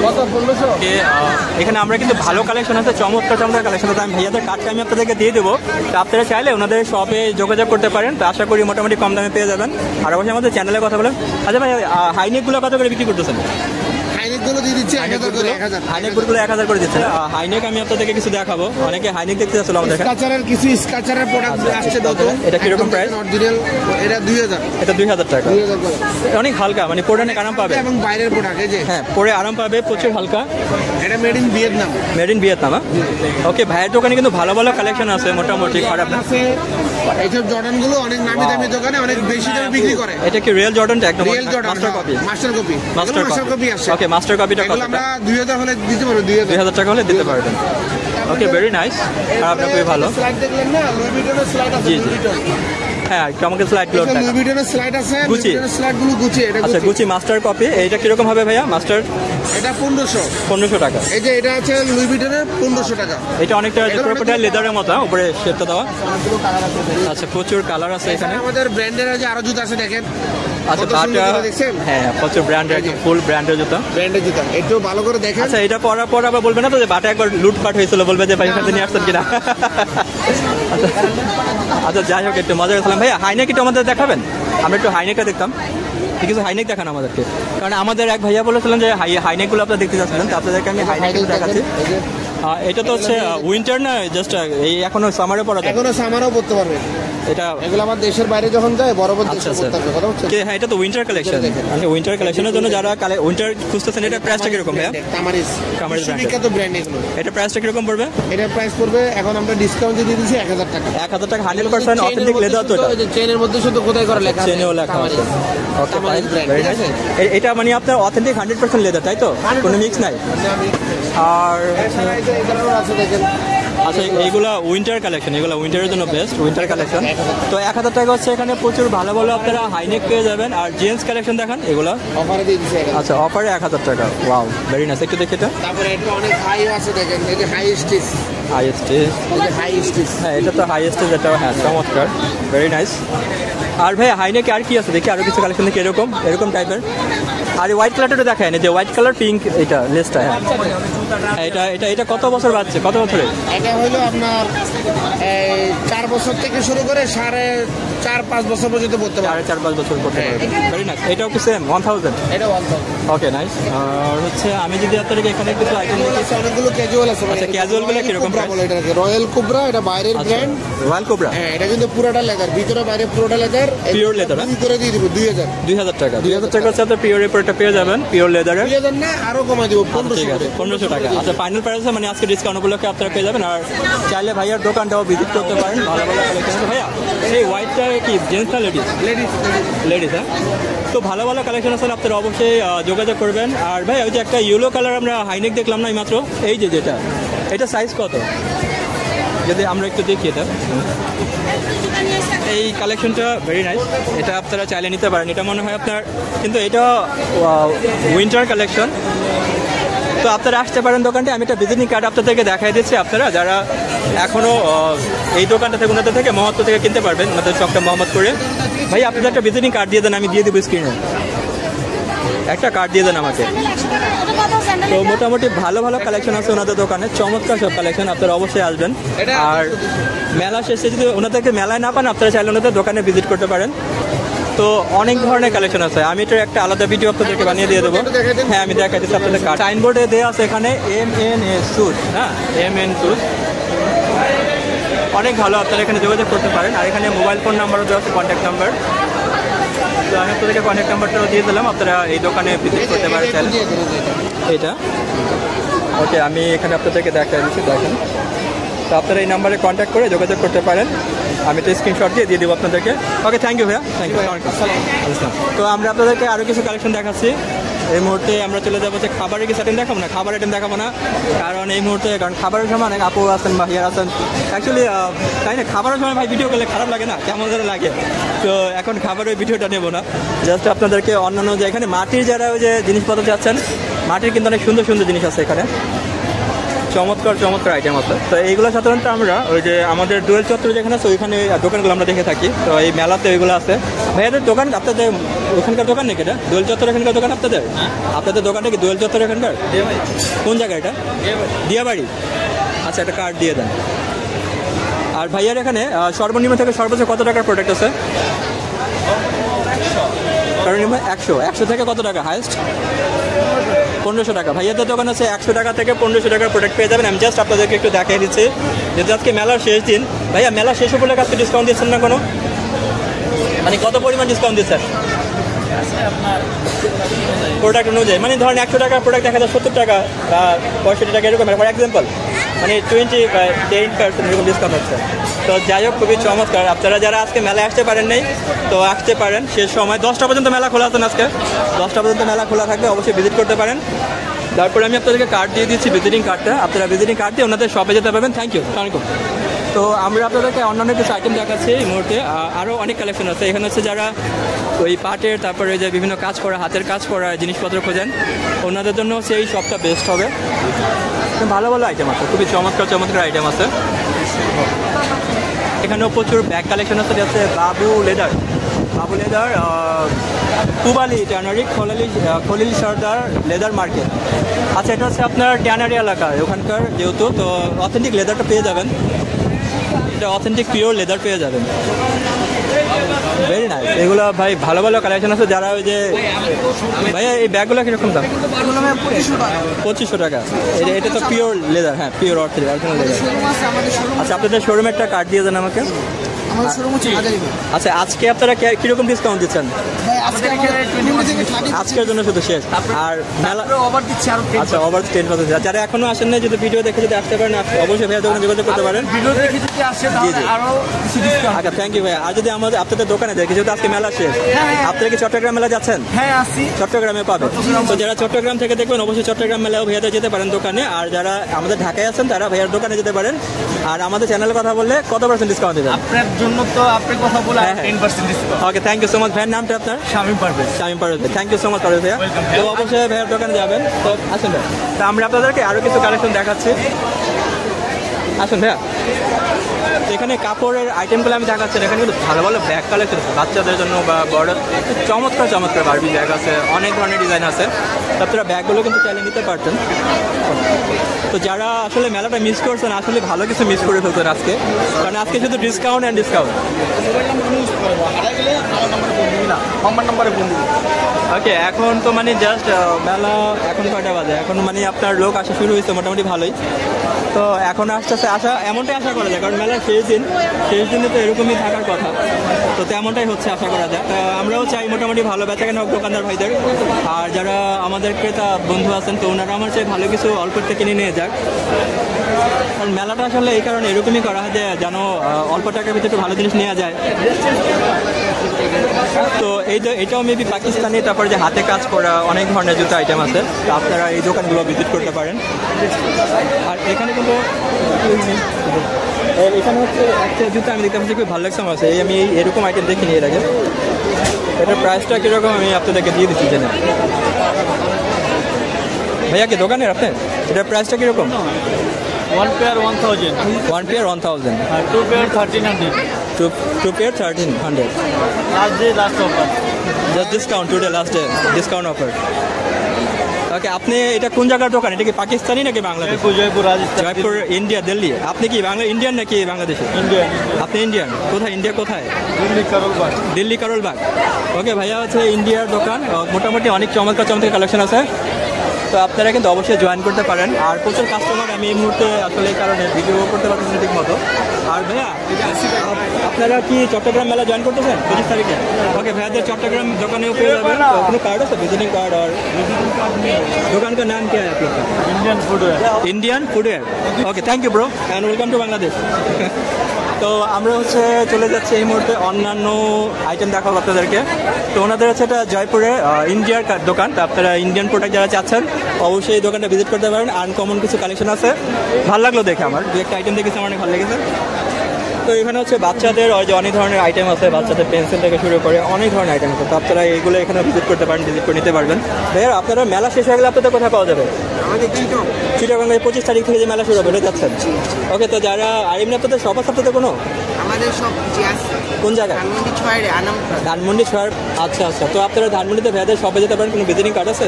কত? 1500। এখানে আমরা কিন্তু ভালো কালেকশন আছে, চমৎকার কালেকশন আছে। আমি ভাইয়াদের কার্ডটা আমি আপনাদেরকে দিয়ে দেবো, তো আপনারা চাইলে ওনাদের শপে যোগাযোগ করতে পারেন। তো আশা করি মোটামুটি কম দামে পেয়ে যাবেন। আর অবশ্যই আমাদের চ্যানেলে কথা বলেন। আচ্ছা ভাই, হাইনেকগুলো কত করে বিক্রি করতেছেন? হাইনেকগুলো দিয়ে দিচ্ছি 1000 করে। 1000 হাইনেকগুলো 1000 করে দিচ্ছেন। হাইনেক আমি আপনাদেরকে কিছু দেখাবো, অনেকে হাইনেক দেখতে যাচ্ছিল আমাদের এখানে। স্কাচারের কিছু স্কাচারের প্রোডাক্ট আসছে দাও তো। এটা কিরকম প্রাইস? অরিজিনাল এটা 2000। এটা 2000 টাকা। 2000 করে। অনেক হালকা, মানে পরে অনেক আরাম পাবে। এবং বাইরের প্রোডাক্ট এই যে, হ্যাঁ, পরে আরাম পাবে, প্রচুর হালকা। এটা made in Vietnam. Made in Vietnam. Okay, ভাইয়ের দোকানে কিন্তু ভালো ভালো কালেকশন আছে, মোটামুটি খারাপ না। আছে এইসব জর্ডান গুলো অনেক নামি দামি দোকানে অনেক বেশি দামে বিক্রি করে। এটা কি রিয়েল জর্ডানটা? একদম real Jordan, master copy. Master copy, master copy আছে। ওকে, মাস্টার কপিটা কত? এগুলো আমরা 2000 হলে দিতে পারবো। 2000 টাকা হলে দিতে পারবেন। ওকে, ভেরি নাইস। আর আপনার খুবই ভালো। স্লাইড দেখলেন না, লুই ভিটনের স্লাইড আছে, জি, জি। Louis Vuitton. হ্যাঁ একটু আমাকে স্লাইডগুলো লুই দেখা। ভিটনের স্লাইড আছে, লুই গুচি। ভিটনের স্লাইডগুলো গুচি, এটা আচ্ছা গুচি। গুচি মাস্টার কপি, এইটা কিরকম হবে ভাইয়া মাস্টার? এটা 1500। 1500 টাকা। এই যে এটা আছে লুই ভিটনের 1500 টাকা। এটা অনেকটা ক্রোকোডাইল লেদারের মতো, উপরে শেপটা দেওয়া। অনেকগুলো কালার আছে দেখেন। আচ্ছা প্রচুর কালার আছে এখানে। আমাদের ব্র্যান্ডের আছে আরো জুতা আছে দেখেন। আচ্ছা কত সুন্দর বাটা, জুতা দেখছেন? হ্যাঁ প্রচুর ব্র্যান্ডের, একদম ফুল ব্র্যান্ডের জুতা। ব্র্যান্ডের জুতা একটু ভালো করে দেখেন। আচ্ছা এটা পরার পর আবার বলবে না তো যে বাটা একবার লুটপাট হয়েছিল, বলবে যে ভাই এখান থেকে নিয়ে আসছেন কিনা? আচ্ছা যাই হোক একটু মজা করছিলাম। ভাইয়া হাইনেক একটু আমাদের দেখাবেন? আমরা একটু হাইনেকটা দেখতাম, ঠিক আছে হাইনেক দেখান আমাদেরকে, কারণ আমাদের এক ভাইয়া বলেছিলেন যে হাইনেকগুলো আপনারা দেখতে যাচ্ছিলেন, তো আপনাদেরকে আমি হাইনেক দেখাচ্ছি। এটা তো হচ্ছে উইন্টার না, জাস্ট এই এখনো সামারে পড়া যায়। এখনো সামারও পড়তে পারবে এটা এগুলো আমার দেশের বাইরে যখন যায় বরাবর আচ্ছা দেশে আচ্ছা পড়তে হবে, কথা হচ্ছে। হ্যাঁ এটা তো উইন্টার কালেকশন। আমি উইন্টার কালেকশনের জন্য যারা উইন্টার খুঁজতেছেন, এটা প্রাইসটা কিরকম ভাইয়া? তামারিস তামারিস brand। বিখ্যাত ব্র্যান্ড এগুলো। এটা প্রাইসটা কিরকম পড়বে? এটার প্রাইস পড়বে এখন আমরা ডিসকাউন্ট দিয়ে দিয়েছি 1000 টাকা। 1000 টাকা 100% অথেন্টিক লেদার তো এটা। চেনের মধ্যে শুধু কোথায় করে লেখা আছে চেনেও লেখা আছে। ওকে তামারিস brand, ভেরি ঠিক নাইস। আছে? এটা মানে আপনার অথেন্টিক 100% লেদার তাই তো, কোনো মিক্স নাই? আর এগুলো আছে দেখেন। আচ্ছা এইগুলা উইন্টার কালেকশন, এগুলো উইন্টারের জন্য বেস্ট উইন্টার কালেকশন। তো 1000 টাকা হচ্ছে এখানে প্রচুর ভালো ভালো আপনারা হাইনেক পেয়ে যাবেন। আর জেন্টস কালেকশন দেখান এগুলো। অফারে দিয়ে দিছি এখন। আচ্ছা অফারে 1000 টাকা, ওয়াও ভেরি নাইস। একটু দেখি এটা তারপরে এটা অনেক হাই আছে দেখেন, এই যে হাই স্টিচ, হাইয়েস্ট, এই যে হাই স্টিচ। হ্যাঁ এটা তো হাইয়েস্ট, এটাও হ্যাঁ চমৎকার ভেরি নাইস। আর ভাই হাইনেকে আর কি আছে দেখি, আরো কিছু কালেকশন দেখি এরকম এরকম টাইপের। আর হোয়াইট কালারটা দেখায় না, যে হোয়াইট কালার পিঙ্ক এটা লেসটা। হ্যাঁ এটা এটা এটা কত বছর বাচ্চা, কত বছরের? এটা হলো আপনার 4 বছর থেকে শুরু করে 4.5 বছর পর্যন্ত পড়তে পারে। 4.5 বছর করতে পারবে, ভেরি নাইস। এটাও কি সেম 1000? এটা 1000। Okay nice. আর হচ্ছে আমি যদি আপনাদেরকে এখানে কিছু আইটেম দেখি, অনেকগুলো ক্যাজুয়াল আছে। আচ্ছা, casual গুলো কিরকম price? রয়্যাল কোবরা, এটা বাইরের ব্র্যান্ড। রয়্যাল কোবরা হ্যাঁ এটা কিন্তু পুরোটা লেদার, ভিতরে বাইরে পুরোটা লেদার। Pure leather, দুই করে দিয়ে দিব 2000। 2000 টাকা। 2000 টাকা হচ্ছে আপনার পিওর রিপোর্টটা পেয়ে যাবেন, পিওর লেদারের। 2000 না আরো কমাই দিব ঠিক 1500 আছে করে। 1500 টাকা। আচ্ছা ফাইনাল প্রাইস মানে আজকে ডিসকাউন্ট উপলক্ষে আপনারা পেয়ে যাবেন। আর চাইলে ভাইয়ার দোকানটাও ভিজিট করতে পারেন, ভালো ভালো কালেকশন আছে। ভাইয়া এই হোয়াইটটা কি জেন্টস না লেডিস? লেডিস লেডিস, হ্যাঁ। তো ভালো ভালো কালেকশন আছে, আপনারা অবশ্যই যোগাযোগ করবেন। আর ভাই ওই যে একটা ইয়েলো কালার আমরা হাইনেক দেখলাম না মাত্র, এই যে যেটা, এটা সাইজ কত যদি আমরা একটু দেখি? এটা এই কালেকশনটা ভেরি নাইস, এটা আপনারা চাইলে নিতে পারেন। এটা মনে হয় আপনার, কিন্তু এটা উইন্টার কালেকশন। তো আপনারা আসতে পারেন দোকানটা। আমি একটা ভিজিটিং কার্ড আপনাদেরকে দেখাই দিচ্ছি, আপনারা যারা এখনও এই দোকানটা থেকে ওনাদের থেকে মহত্ব থেকে কিনতে পারবেন, আমাদের শপটা মোহাম্মদ করে। ভাই আপনাদের একটা ভিজিটিং কার্ড দিয়ে দেন, আমি দিয়ে দেবো স্ক্রিনে একটা কার্ড দিয়ে দেন আমাকে। তো মোটামুটি ভালো ভালো কালেকশন আছে ওনাদের দোকানে, চমৎকার সব কালেকশন, আপনারা অবশ্যই আসবেন। আর মেলা শেষে যদি ওনাদেরকে মেলায় না পান, আপনারা চাইলে ওনাদের দোকানে ভিজিট করতে পারেন। তো অনেক ধরনের কালেকশন আছে, আমি এটার একটা আলাদা ভিডিও আপনাদেরকে বানিয়ে দিয়ে দেবো। হ্যাঁ আমি দেখাই দিচ্ছি আপনাদের কার্ড। সাইনবোর্ডে দেওয়া আছে এখানে MN শুজ, হ্যাঁ MN শুজ, অনেক ভালো, আপনারা এখানে যোগাযোগ করতে পারেন। আর এখানে মোবাইল ফোন নাম্বারও দেওয়া আছে, কন্ট্যাক্ট নাম্বার। তো আমি আপনাদেরকে কন্ট্যাক্ট নাম্বারটাও দিয়ে দিলাম, আপনারা এই দোকানে ভিজিট করতে পারেন চাইলে। এটা ওকে, আমি এখানে আপনাদেরকে দেখাই দিচ্ছি, দেখেন। তো আপনারা এই নাম্বারে কন্ট্যাক্ট করে যোগাযোগ করতে পারেন, আমি তো স্ক্রিনশট দিয়ে দেবো আপনাদেরকে। ওকে থ্যাংক ইউ ভাইয়া, থ্যাংক ইউ। তো আমরা আপনাদেরকে আরও কিছু কালেকশন দেখাচ্ছি। এই মুহূর্তে আমরা চলে যাবো যে খাবারের কিছু আইটেম দেখাবো না, খাবার আইটেম দেখাবো না, কারণ এই মুহূর্তে কারণ খাবারের সময় অনেক আপু আছেন বা হিয়ার আছেন, অ্যাকচুয়ালি তাই না, খাবারের সময় ভাই ভিডিও করলে খারাপ লাগে না, কেমন যেন লাগে। তো এখন খাবারের ভিডিওটা নেবো না, জাস্ট আপনাদেরকে অন্যান্য যে এখানে মাটির যারা ওই যে জিনিসপত্র চাচ্ছেন, মাটির কিন্তু অনেক সুন্দর সুন্দর জিনিস আছে এখানে, চমৎকার চমৎকার আইটেম আছে। তো এইগুলো সাধারণত আমরা ওই যে আমাদের দোয়েল চত্বর যেখানে আছে ওইখানে দোকানগুলো আমরা দেখে থাকি। তো এই মেলাতে ওইগুলো আছে। ভাইয়াদের দোকান আপনাদের ওখানকার দোকান নাকি এটা? দোয়েল চত্বর এখানকার দোকান আপনাদের? আপনাদের দোকানটা কি দোয়েল চত্বর এখানকার? কোন জায়গা এটা? দিয়াবাড়ি। আচ্ছা একটা কার্ড দিয়ে দেন। আর ভাইয়ার এখানে সর্বনিম্ন থেকে সর্বোচ্চ কত টাকার প্রোডাক্ট আছে? সর্বনিম্ন 100 থেকে কত টাকা হাইয়েস্ট? 1500 টাকা। ভাইয়াদের দোকান আছে 100 টাকা থেকে 1500 টাকার প্রোডাক্ট পেয়ে যাবেন। আমি জাস্ট আপনাদেরকে একটু দেখিয়ে দিচ্ছি, যেহেতু আজকে মেলার শেষ দিন। ভাইয়া মেলা শেষ উপলক্ষে আজকে ডিসকাউন্ট দিচ্ছেন না কোনো? মানে কত পরিমাণ ডিসকাউন্ট দিচ্ছেন প্রোডাক্ট অনুযায়ী? মানে ধরেন 100 টাকার প্রোডাক্ট দেখা যায় 70 টাকা বা 65 টাকা এরকম, ফর এক্সাম্পল মানে 10% এরকম ডিসকাউন্ট হচ্ছে। তো যাই হোক খুবই চমৎকার। আপনারা যারা আজকে মেলায় আসতে পারেন নাই, তো আসতে পারেন শেষ সময় 10টা পর্যন্ত মেলা খোলা আছে আজকে, 10টা পর্যন্ত মেলা খোলা থাকবে, অবশ্যই ভিজিট করতে পারেন। তারপরে আমি আপনাদেরকে কার্ড দিয়ে দিচ্ছি, ভিজিটিং কার্ডটা, আপনারা ভিজিটিং কার্ড দিয়ে ওনাদের শপে যেতে পারবেন। Thank you. তো আমরা আপনাদেরকে অন্যান্য কিছু আইটেম দেখাচ্ছি এই মুহূর্তে। আরও অনেক কালেকশন আছে এখানে হচ্ছে, যারা ওই পাটের তারপরে যে বিভিন্ন কাজ করা, হাতের কাজ করা জিনিসপত্র খোঁজেন, ওনাদের জন্য হচ্ছে এই শপটা বেস্ট হবে। ভালো ভালো আইটেম আছে, খুবই চমৎকার চমৎকার আইটেম আছে। এখানেও প্রচুর ব্যাগ কালেকশন আছে, যাচ্ছে বাবু লেদার, পুবালি ট্যানারি, খলিল সর্দার লেদার মার্কেট। আচ্ছা, এটা হচ্ছে আপনার ট্যানারি এলাকায় ওখানকার, যেহেতু তো অথেন্টিক লেদারটা পেয়ে যাবেন, এটা অথেন্টিক পিওর লেদার পেয়ে যাবেন। Very nice. এগুলো ভাই ভালো ভালো কালেকশন আছে। যারা ওই যে ভাইয়া এই ব্যাগগুলো কীরকম দাম? 2500 টাকা। এটা তো পিওর লেদার, হ্যাঁ পিওর অরিজিনাল লেদার। আচ্ছা, আপনাদের শোরুমের একটা কার্ড দিয়ে দেন আমাকে। আচ্ছা, আজকে আপনারা কিরকম ডিসকাউন্ট দিচ্ছেন? আজকের জন্য শুধু শেষ, আর মেলা আচ্ছা ওভার 10%। যারা এখনো আসেন না, যদি ভিডিও দেখে যদি আসতে পারেন, অবশ্যই ভাইয়া দোকানে যোগাযোগ করতে পারেন। আচ্ছা, থ্যাংক ইউ ভাইয়া। আর যদি আমাদের আপনাদের দোকানে দেখি, যেহেতু আজকে মেলা শেষ, আপনারা কি চট্টগ্রাম মেলা যাচ্ছেন? হ্যাঁ, আসছি। চট্টগ্রামে পাবেন। তো যারা চট্টগ্রাম থেকে দেখবেন, অবশ্যই চট্টগ্রাম মেলাও ভাইয়াতে যেতে পারেন দোকানে। আর যারা আমাদের ঢাকায় আছেন, তারা ভাইয়ার দোকানে যেতে পারেন। আর আমাদের চ্যানেলে কথা বললে কত % ডিসকাউন্ট দেবেন? আপনার জন্য তো আপনি কথা বলে 10% discount. Okay, thank you so much. ভাইয়ের নামটা আপনার? Shamim Parvez. Thank you so much Parvez ভাইয়া। তো অবশ্যই ভাইয়ার দোকানে যাবেন। তো আসুন ভাই, তো আমরা আপনাদেরকে আরও কিছু কালেকশন দেখাচ্ছি। আসুন ভাইয়া, এখানে কাপড়ের আইটেমগুলো আমি দেখাচ্ছি। এখানে কিন্তু ভালো ভালো ব্যাগ কালেকশন আছে বাচ্চাদের জন্য বা বড়, চমৎকার চমৎকার বারবি ব্যাগ আছে, অনেক ধরনের ডিজাইন আছে। আপনারা ব্যাগগুলো কিন্তু চাইলে নিতে পারতেন। তো যারা আসলে মেলাটা মিস করছেন, আসলে ভালো কিছু মিস করে ফেলছেন আজকে, কারণ আজকে শুধু ডিসকাউন্ট অ্যান্ড ডিসকাউন্ট। ওকে, এখন তো মানে জাস্ট মেলা এখন কয়টা বাজে, এখন মানে আপনার লোক আসা শুরু হয়েছে মোটামুটি ভালোই। তো এখন আস্তে আশা এমনটাই আশা করা যায়, কারণ মেলার শেষ দিনে তো এরকমই থাকার কথা। তো তেমনটাই হচ্ছে আশা করা যায়। আমরাও চাই মোটামুটি ভালো বেচাকেনা হোক দোকানদার ভাইদের। আর যারা আমাদের ক্রেতা বন্ধু আছেন, তো ওনারা আমার চাই ভালো কিছু অল্প থেকে কিনে নিয়ে যাক। কারণ মেলাটা আসলে এই কারণে এরকমই করা হয় যে যেন অল্প টাকার ভিতরে একটু ভালো জিনিস নেওয়া যায়। তো এটাও মেবি পাকিস্তানি, তারপরে যে হাতে কাজ করা অনেক ধরনের জুতো আইটেম আছে। তো আপনারা এই দোকানগুলো ভিজিট করতে পারেন। আর এখানে কিন্তু এখানে হচ্ছে একটা জুতো আমি দেখতে পাচ্ছি খুব ভালো লাগছে আমার। আমি এরকম আইটেম দেখিনি এর আগে। এটার প্রাইসটা কীরকম আমি আপনাদেরকে দিয়ে দিচ্ছি জেনে। ভাইয়া কি দোকানের আপনার? এটার প্রাইসটা কীরকম? 1 pair 1000, 1 pair 1000, 2 pair 1300, 2 pair 1300. last offer. Just discount today, last day discount offer. ওকে, আপনি এটা কোন জায়গার দোকান? এটা কি পাকিস্তানি নাকি বাংলাদেশ? জয়পুর, রাজস্থান। জয়পুর, ইন্ডিয়া, দিল্লি। আপনি কি ইন্ডিয়ান নাকি বাংলাদেশি? ইন্ডিয়ান। আপনি ইন্ডিয়ান? কোথায় ইন্ডিয়া কোথায়? দিল্লি কারোলবাগ। ওকে, ভাইয়া হচ্ছে ইন্ডিয়ার দোকান। মোটামুটি অনেক চমৎকার কালেকশন আছে। তো আপনারা কিন্তু অবশ্যই জয়েন করতে পারেন। আর প্রচুর কাস্টমার আমি এই মুহূর্তে আসলে এই কারণে ভিডিও করতে পারছি ঠিক মতো। আর ভাইয়া, আপনারা কি চট্টগ্রাম মেলা জয়েন করতেছেন 25 তারিখে? ওকে, ভাইয়াদের চট্টগ্রাম দোকানেও পেয়ে যাবেন। কোনো কার্ড আছে, ভিজিটিং কার্ড? আর दुकान का नाम क्या है आप लोग का? Indian footwear. Okay, thank you bro and welcome to Bangladesh. তো আমরা হচ্ছে চলে যাচ্ছি এই মুহূর্তে অন্যান্য আইটেম দেখাবো আপনাদেরকে। তো ওনাদের হচ্ছে এটা জয়পুরে ইন্ডিয়ার দোকান। তো আপনারা ইন্ডিয়ান প্রোডাক্ট যারা চাচ্ছেন, অবশ্যই এই দোকানটা ভিজিট করতে পারেন। আনকমন কিছু কালেকশন আছে, ভালো লাগলো দেখে। আমার দু একটা আইটেম দেখেছি, আমার অনেক ভালো লেগেছে। তো এখানে হচ্ছে বাচ্চাদের ওই যে অনেক ধরনের আইটেম আছে, বাচ্চাদের পেন্সিল থেকে শুরু করে অনেক ধরনের আইটেম আছে। তো আপনারা এইগুলো এখানে ভিজিট করতে পারেন, ভিজিট করে নিতে পারবেন। ভাইয়া, আপনারা মেলা শেষ হয়ে গেলে আপনাদের কোথায় পাওয়া যাবে? চিটাগঙ্গে 25 তারিখ থেকে যে মেলা শুরু হবে এটা যাচ্ছেন? ওকে, তো যারা আর এমনি আপনাদের শপ আছে আপনাদের কোনো? আমাদের সব কোন জায়গায়? ধানমন্ডি 6। আচ্ছা, তো আপনারা ধানমন্ডিতে ভাইয়াদের শপে যেতে পারেন। কোনো ভিজিটিং কার্ড আছে?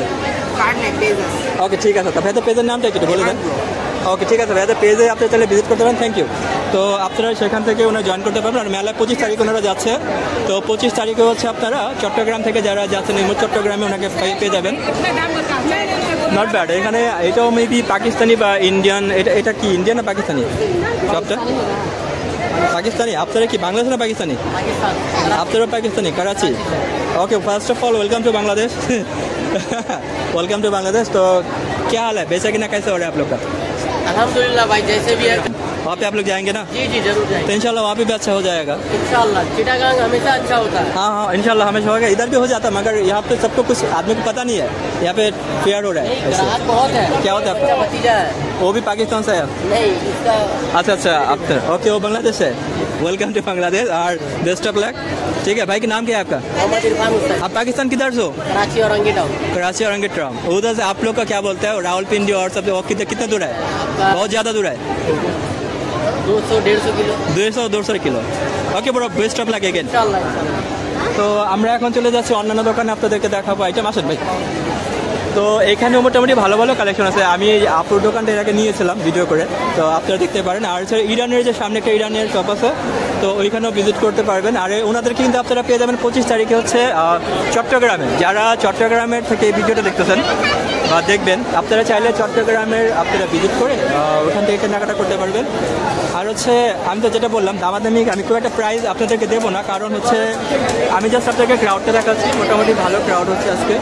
ওকে, ঠিক আছে। তো ভাইয়াদের পেজের নামটা একটু বলে দেন। ওকে, ঠিক আছে ভাইয়াদের পেজে আপনি তাহলে ভিজিট করতে পারেন। Thank you. তো আপনারা সেখান থেকে ওনারা জয়েন করতে পারবেন। আর মেলা 25 তারিখ ওনারা যাচ্ছে। তো 25 তারিখে হচ্ছে আপনারা চট্টগ্রাম থেকে যারা যাচ্ছেন, চট্টগ্রামে ওনাকে পেয়ে যাবেন। Not bad. এখানে এটাও মেবি পাকিস্তানি বা ইন্ডিয়ান। এটা কি ইন্ডিয়ান না পাকিস্তানি সবটা? পাকিস্তানি। আপনারা কি বাংলাদেশ না পাকিস্তানি? আপনারা Pakistani, Karachi. Okay, first of all welcome to Bangladesh. Welcome to Bangladesh. तो क्या हाल है, बेचा किना कैसे हो रहा है आप लोग का? अल्हम्दुलिल्लाह भाई, जैसे भी है। वहाँ पे आप लोग जाएंगे ना? जी जी जरूर जाएंगे। तो इंशाल्लाह वहाँ पे भी अच्छा हो जाएगा इंशाल्लाह। चिटागांग हमेशा अच्छा होता है। हाँ हाँ, इंशाल्लाह हमेशा होगा। इधर भी हो जाता है, मगर यहाँ पे सबको कुछ आदमी को पता नहीं है। यहाँ पे फेयर हो रहा है। ग्राहक बहुत है। क्या होता है आपका? भतीजा है। वो भी पाकिस्तान से है? नहीं, इसका अच्छा अच्छा अख्तर, ओके वो बांग्लादेश है। वेलकम टू बांग्लादेश और बेस्ट ऑफ लक। ठीक है भाई, का नाम क्या है आपका? मोहम्मद इरफान हुसैन, आप पाकिस्तान किधर से हो? कराची और अंगिटाऊ। कराची और अंगिट्राम। उधर से आप लोग का क्या बोलते हैं रावलपिंडी और सब कितना दूर है? बहुत ज़्यादा दूर है, 200-150 kilo 200 kilo. Okay bro, best of luck again. ইনশাআল্লাহ। তো আমরা এখন চলে যাচ্ছি অন্যান্য দোকানে, আপনাদেরকে দেখাবো আইটেম। আসেন ভাই। তো এখানে মোটামুটি ভালো ভালো কালেকশন আছে। আমি আপুর দোকানটা এর আগে নিয়েছিলাম ভিডিও করে, তো আপনারা দেখতে পারেন। আর এছাড়া ইরানের যে সামনে একটা ইরানের শপ আছে, তো ওইখানেও ভিজিট করতে পারবেন। আর ওনাদেরকে কিন্তু আপনারা পেয়ে যাবেন 25 তারিখে হচ্ছে চট্টগ্রামে। যারা চট্টগ্রামের থেকে এই ভিডিওটা দেখতেছেন বা দেখবেন, আপনারা চাইলে চট্টগ্রামের আপনারা ভিজিট করে ওখান থেকে কেনাকাটা করতে পারবেন। আর হচ্ছে আমি তো যেটা বললাম দামাদামি আমি খুব একটা প্রাইস আপনাদেরকে দেবো না, কারণ হচ্ছে আমি জাস্ট আপনাদেরকে ক্রাউডটা দেখাচ্ছি। মোটামুটি ভালো ক্রাউড হচ্ছে আজকে।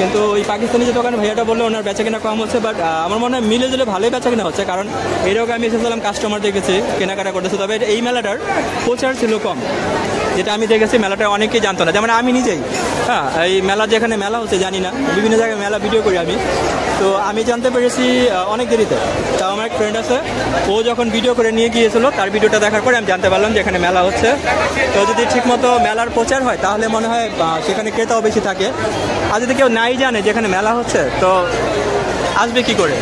কিন্তু ওই পাকিস্তানি যে দোকানে ভাইয়াটা বললো ওনার বেচা কেনা কম হচ্ছে, বাট আমার মনে হয় মিলে জুলে ভালোই বেচা কেনা হচ্ছে, কারণ এরকম আমি এসেছিলাম কাস্টমার দেখেছি কেনাকাটা করতেছে। তবে এই মেলাটার প্রচার ছিল কম, যেটা আমি দেখেছি। মেলাটা অনেকেই জানতো না, যেমন আমি নিজেই। হ্যাঁ, এই মেলা যেখানে মেলা হচ্ছে জানি না, বিভিন্ন জায়গায় মেলা ভিডিও করি আমি, তো আমি জানতে পেরেছি অনেক দেরিতে। তাও আমার এক ফ্রেন্ড আছে, ও যখন ভিডিও করে নিয়ে গিয়েছিল, তার ভিডিওটা দেখার পরে আমি জানতে পারলাম যে এখানে মেলা হচ্ছে। তো যদি ঠিকমতো মেলার প্রচার হয় তাহলে মনে হয় সেখানে ক্রেতাও বেশি থাকে। আর যদি কেউ নাই জানে যেখানে মেলা হচ্ছে, তো আসবে কি করে?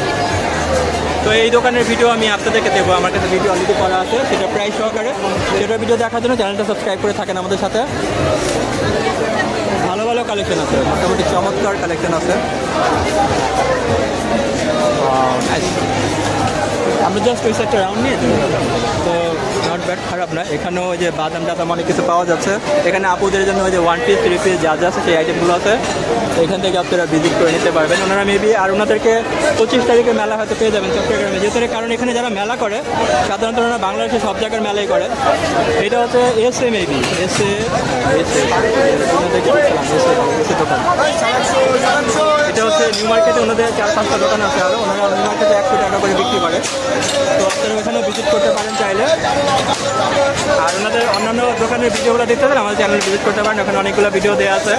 তো এই দোকানের ভিডিও আমি আপনাদেরকে দেবো, আমার কাছে ভিডিও অলরেডি করা আছে, সেটা প্রাইস সহকারে। সেটা ভিডিও দেখার জন্য চ্যানেলটা সাবস্ক্রাইব করে থাকেন আমাদের সাথে। ভালো ভালো কালেকশন আছে, মোটামুটি চমৎকার কালেকশন আছে। আমরা জাস্ট ওই সাইডটা রাউন্ড নিয়ে তো নট ব্যাড, খারাপ না। এখানেও ওই যে বাদাম টাদাম অনেক কিছু পাওয়া যাচ্ছে। এখানে আপুদের জন্য ওই যে 1 পিস 3 পিস যা যা আছে সেই আইটেমগুলো আছে, এখান থেকে আপনারা ভিজিট করে নিতে পারবেন। ওনারা মেবি আর ওনাদেরকে 25 তারিখে মেলা হয়তো পেয়ে যাবেন চট্টগ্রামে, যেহেতু কারণ এখানে যারা মেলা করে সাধারণত ওনারা বাংলাদেশে সব জায়গার মেলাই করে। এটা হচ্ছে এসএ মেবি এসএ দোকান। এটা হচ্ছে নিউ মার্কেটে ওনাদের 4-5টা দোকান আছে, আরও ওনারা নিউ মার্কেটে 100 টাকা করে বিক্রি করে। তো আপনারা ওখানেও ভিজিট করতে পারেন চাইলে। আর ওনাদের অন্যান্য দোকানের ভিডিওগুলো দেখতে পারেন, আমাদের চ্যানেল ভিজিট করতে পারেন, ওখানে অনেকগুলো ভিডিও দেওয়া আছে।